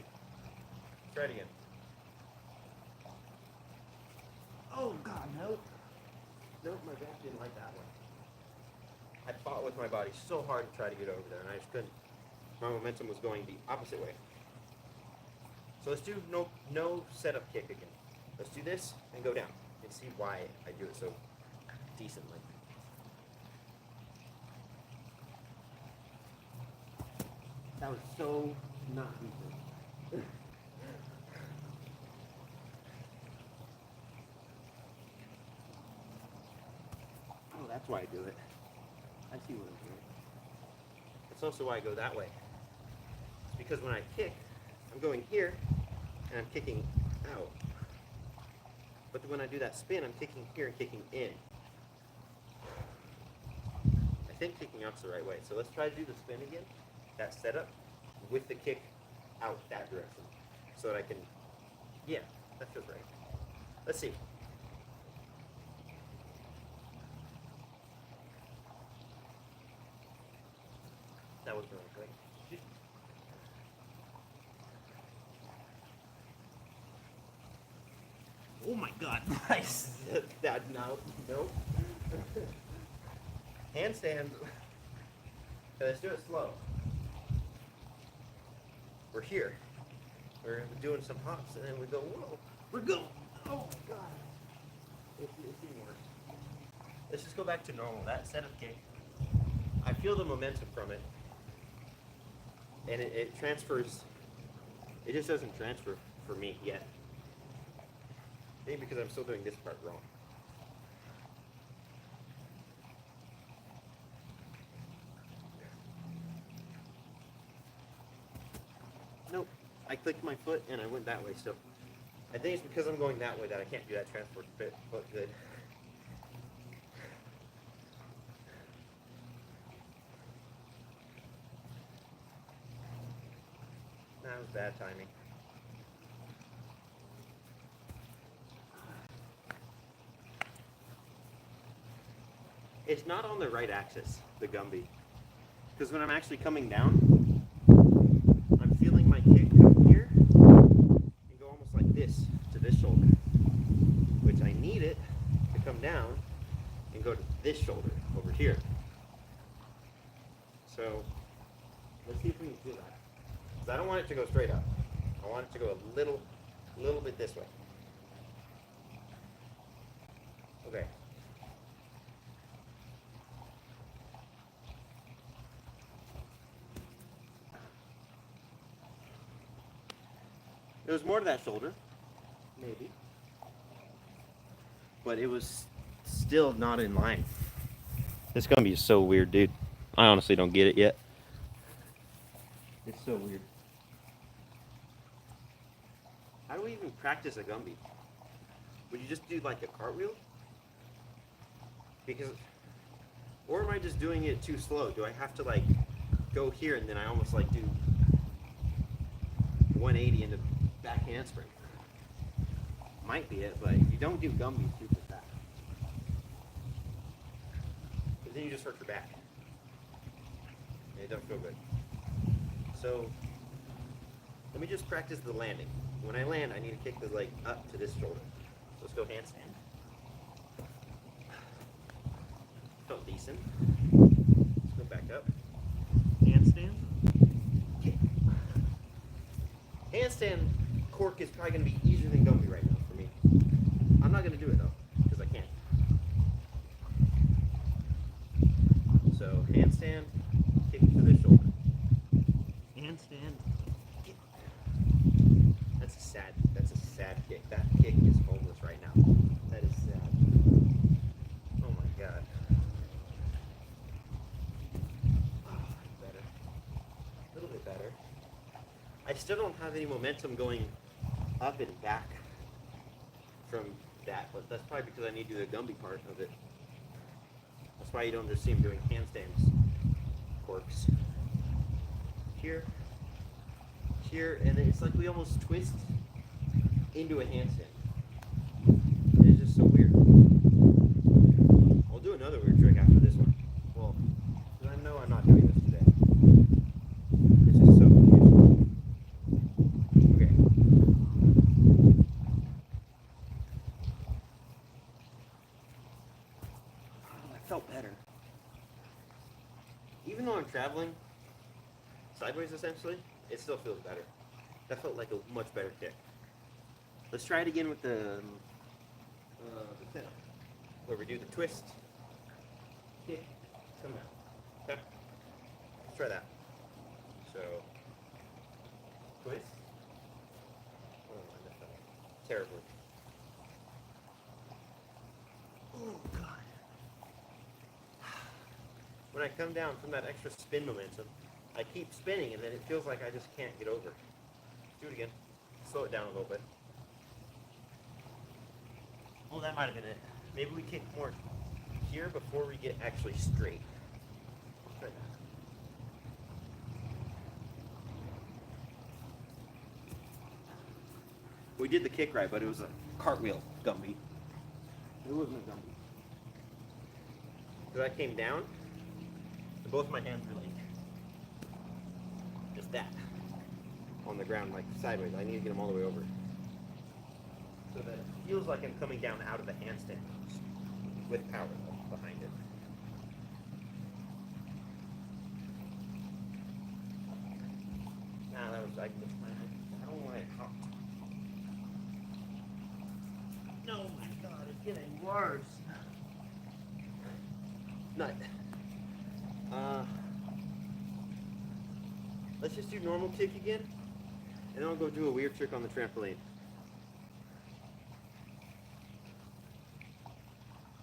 Try it again. Oh God, nope. Nope, my back didn't like that one. I fought with my body so hard to try to get over there, and I just couldn't. My momentum was going the opposite way. So let's do no setup kick again. Let's do this and go down and see why I do it so decently. That was so not decent. Oh, that's why I do it. I see what I'm doing. That's also why I go that way. It's because when I kick, I'm going here and I'm kicking out. But when I do that spin, I'm kicking here and kicking in. I think kicking out's the right way. So let's try to do the spin again, that setup, with the kick out that direction. So that I can, yeah, that feels right. Let's see. That was really great. Oh my God, nice. That, no. Handstand. Okay, let's do it slow. We're here. We're doing some hops, and then we go, whoa, we're going. Oh my God. It's even worse. Let's just go back to normal. That setup kick, I feel the momentum from it. And it transfers, it just doesn't transfer for me yet. Maybe because I'm still doing this part wrong. Nope, I clicked my foot and I went that way still. I think it's because I'm going that way that I can't do that transport foot good. That was bad timing. It's not on the right axis, the Gumby. Because when I'm actually coming down, I'm feeling my kick come here and go almost like this to this shoulder. Which I need it to come down and go to this shoulder over here. So, let's see if we can do that. Because I don't want it to go straight up. I want it to go a little bit this way. Okay. There was more to that shoulder, maybe. But it was still not in line. This Gumby is so weird, dude. I honestly don't get it yet. It's so weird. How do we even practice a Gumby? Would you just do like a cartwheel? Because, or am I just doing it too slow? Do I have to like go here and then I almost like do 180 into back handspring? Might be it, but you don't do Gumby super fast. Because then you just hurt your back. And it doesn't feel good. So, let me just practice the landing. When I land, I need to kick the leg up to this shoulder. So let's go handstand. Felt decent. Let's go back up. Handstand. Kick. Handstand cork is probably going to be easier than Gumby right now for me. I'm not going to do it though, because I can't. So handstand, kick to the shoulder. Handstand, kick. That's a sad kick. That kick is homeless right now. That is sad. Oh my god. Oh, better. A little bit better. I still don't have any momentum going up and back from that, but that's probably because I need to do the Gumby part of it. That's why you don't just see him doing handstands. Corks. Here, and it's like we almost twist into a handstand. It's just so weird. I'll do another weird trick after this one. Well, because I know I'm not doing this today. It's just so confusing. Okay. Oh, that felt better. Even though I'm traveling sideways essentially, it still feels better. That felt like a much better kick. Let's try it again with the pin-up, where we do the twist, kick, come down. Okay? Let's try that. So, twist. Oh, I messed that up terribly. Oh, God. When I come down from that extra spin momentum, I keep spinning and then it feels like I just can't get over. Let's do it again. Slow it down a little bit. Oh, that might have been it. Maybe we kick more here before we get actually straight. Let's try that. We did the kick right, but it was a cartwheel Gumby. It wasn't a Gumby. Because I came down, and both my hands were like just that on the ground, like sideways. I need to get them all the way over, so that it feels like I'm coming down out of the handstand with power behind it. Nah, that was I don't want it hot. No, my God, it's getting worse. Nut. Let's just do normal kick again, and then I'll go do a weird trick on the trampoline.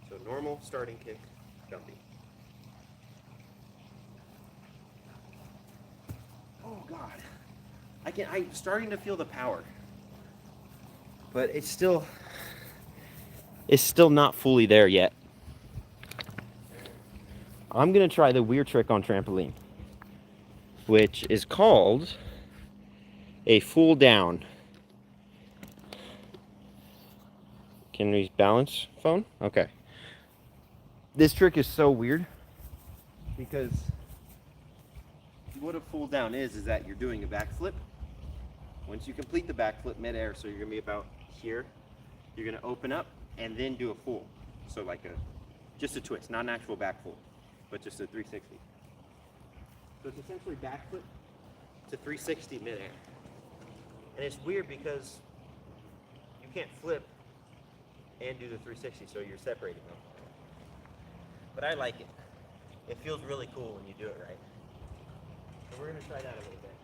So normal starting kick, Gumby. Oh God, I'm starting to feel the power, but it's still not fully there yet. I'm gonna try the weird trick on trampoline, which is called a full down. Can we balance phone? Okay. This trick is so weird because what a full down is that you're doing a backflip. Once you complete the backflip midair, so you're gonna be about here, you're gonna open up and then do a full. So like just a twist, not an actual backflip, but just a 360. So it's essentially backflip to 360 midair. And it's weird because you can't flip and do the 360, so you're separating them. But I like it. It feels really cool when you do it right. So we're gonna try that a little bit.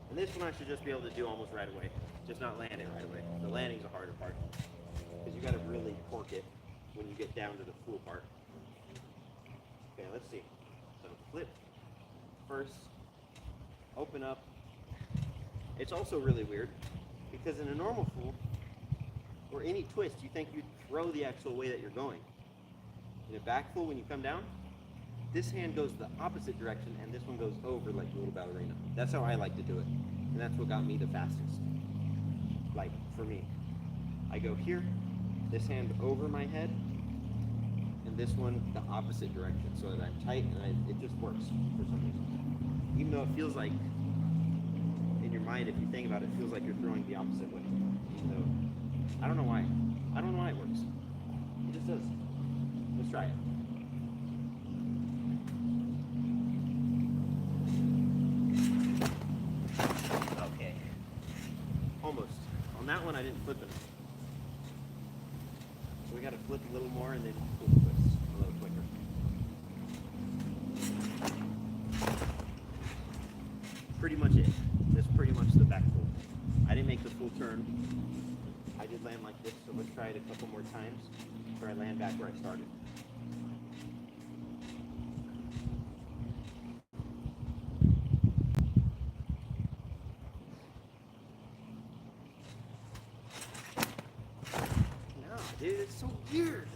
And this one I should just be able to do almost right away. Just not land it right away. The landing's a harder part. Because you gotta really cork it when you get down to the full part. Okay, let's see. So flip first, open up. It's also really weird because in a normal full or any twist, you think you'd throw the actual way that you're going. In a back full, when you come down, this hand goes the opposite direction and this one goes over like a little ballerina. That's how I like to do it. And that's what got me the fastest. Like for me, I go here, this hand over my head, and this one the opposite direction, so that I'm tight and it just works for some reason. Even though it feels like, in your mind, if you think about it, it feels like you're throwing the opposite way. Even though, I don't know why. I don't know why it works. It just does. Let's try it. Okay. Almost. On that one, I didn't flip it. little more, and then full twist a little quicker. Pretty much it. That's pretty much the back full. I didn't make the full turn. I did land like this, so let's try it a couple more times before I land back where I started. No, dude, it's so weird.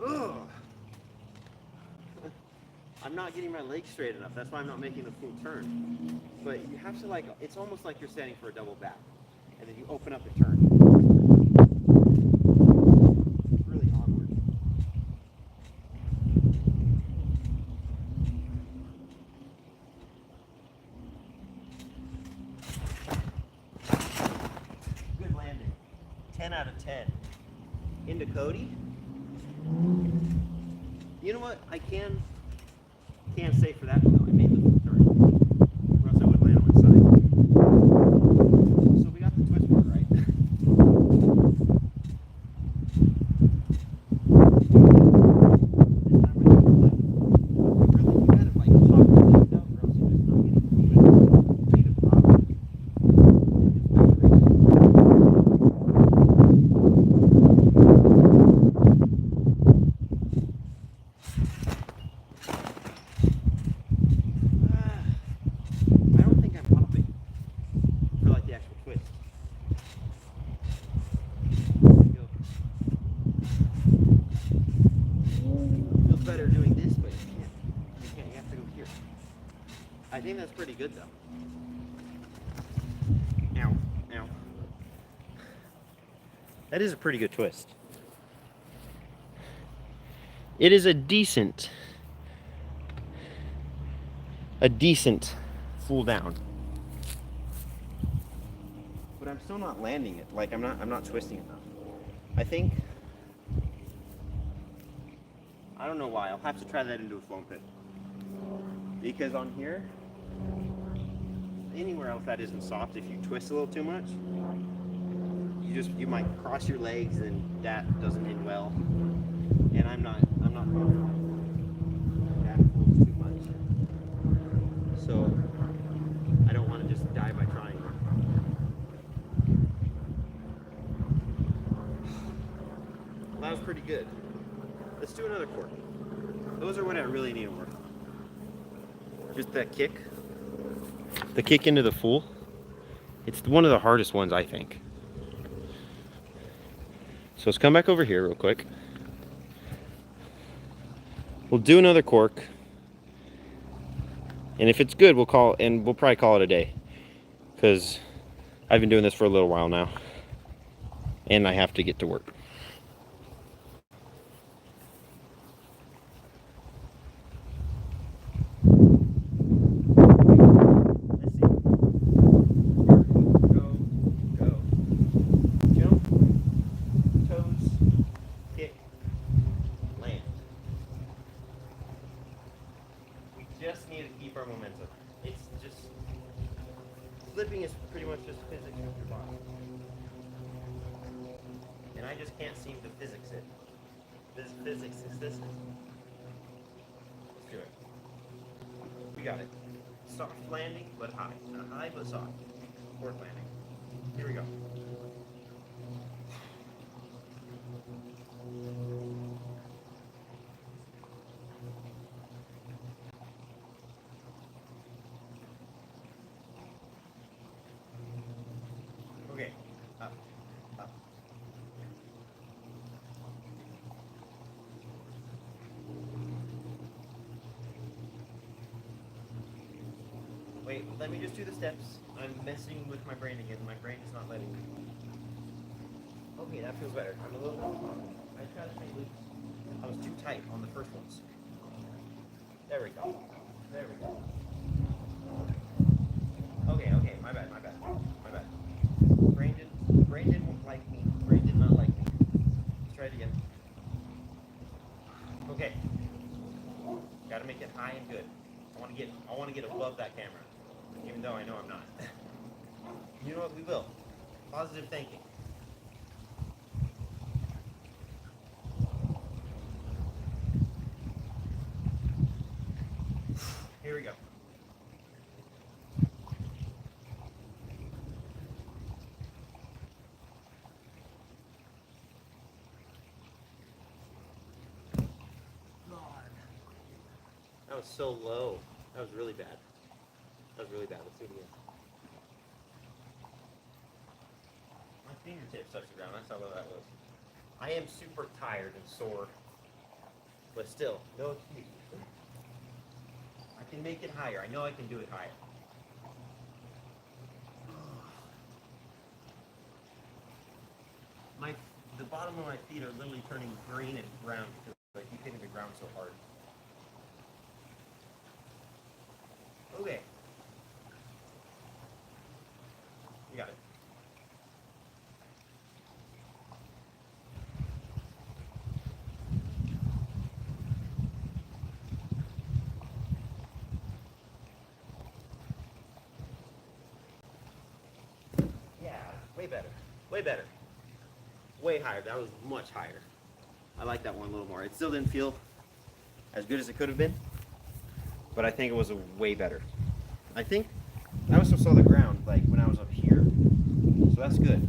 Ugh. I'm not getting my legs straight enough. That's why I'm not making the full turn. But you have to, like, it's almost like you're standing for a double back. And then you open up the turn. It's really awkward. Good landing. 10 out of 10. Into Cody. You know what? I can't say for that one though. I made the full turn. Or else I would land on my side. So we got the twist part right. This time I took the left. Really, you gotta like pop your legs out or else you're just not getting the twist. You need to pop it. I don't think I'm popping for like the actual twist. There we go. Feels better doing this, but you can't. You have to go here. I think that's pretty good though. Ow, ow. That is a pretty good twist. It is a decent full down. But I'm still not landing it. Like I'm not twisting enough. I think, I don't know why. I'll have to try that into a foam pit. Because on here, anywhere else that isn't soft, if you twist a little too much, you might cross your legs and that doesn't end well. And I'm not confident. That pulls too much. So I don't want to just die by trying. Well, that was pretty good. Let's do another cork. Those are what I really need to work on. Just that kick. The kick into the full. It's one of the hardest ones, I think. So let's come back over here real quick. We'll do another cork. And if it's good, we'll probably call it a day. Because I've been doing this for a little while now. And I have to get to work. Let's see. Go. Jump. Toes. Kick. Land. We just need to keep our momentum. It's just, flipping is pretty much just physics with your body. And I just can't seem to physics it. This physics is this. Let's do it. We got it. Soft landing, but high. Not high, but soft. Forward landing. Here we go. Okay, up, up. Wait, let me just do the steps. I'm messing with my brain again. My brain is not letting me. Okay, that feels better. I'm a little I tried to stay loose. I was too tight on the first ones. There we go. There we go. Okay, my bad. Brain didn't like me. Brain did not like me. Let's try it again. Okay. Gotta make it high and good. I want to get above that camera. Even though I know I'm not. You know what? We will. Positive thinking. was so low. That was really bad. That was really bad. Let's do it again. My fingertips touched the ground. That's how low that was. I am super tired and sore, but still, no excuse. I can make it higher. I know I can do it higher. The bottom of my feet are literally turning green and brown because I keep hitting the ground so hard. Okay. You got it. Yeah, way better. Way better. Way higher. That was much higher. I like that one a little more. It still didn't feel as good as it could have been, but I think it was way better. I think I also saw the ground like when I was up here, so that's good.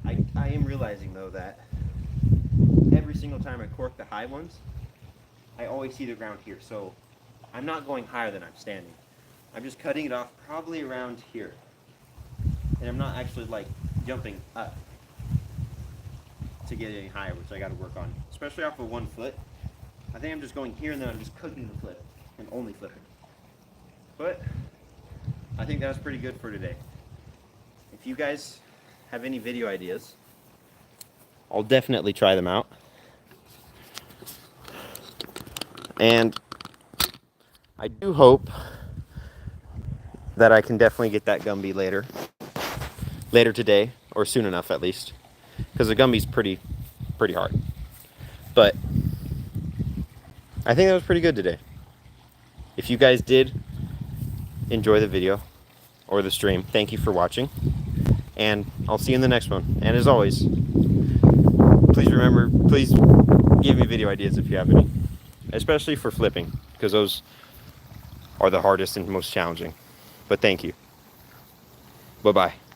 I am realizing though that every single time I cork the high ones, I always see the ground here, so I'm not going higher than I'm standing. I'm just cutting it off probably around here, and I'm not actually like jumping up to get any higher, which I got to work on, especially off of 1 foot. I think I'm just going here and then I'm just cooking the flip and only flipping. But I think that was pretty good for today. If you guys have any video ideas, I'll definitely try them out. And I do hope that I can definitely get that Gumby later today, or soon enough at least, because the Gumby's pretty hard. But I think that was pretty good today. If you guys did enjoy the video or the stream, thank you for watching, and I'll see you in the next one. And as always, please give me video ideas if you have any, especially for flipping, because those are the hardest and most challenging. But thank you. Bye-bye.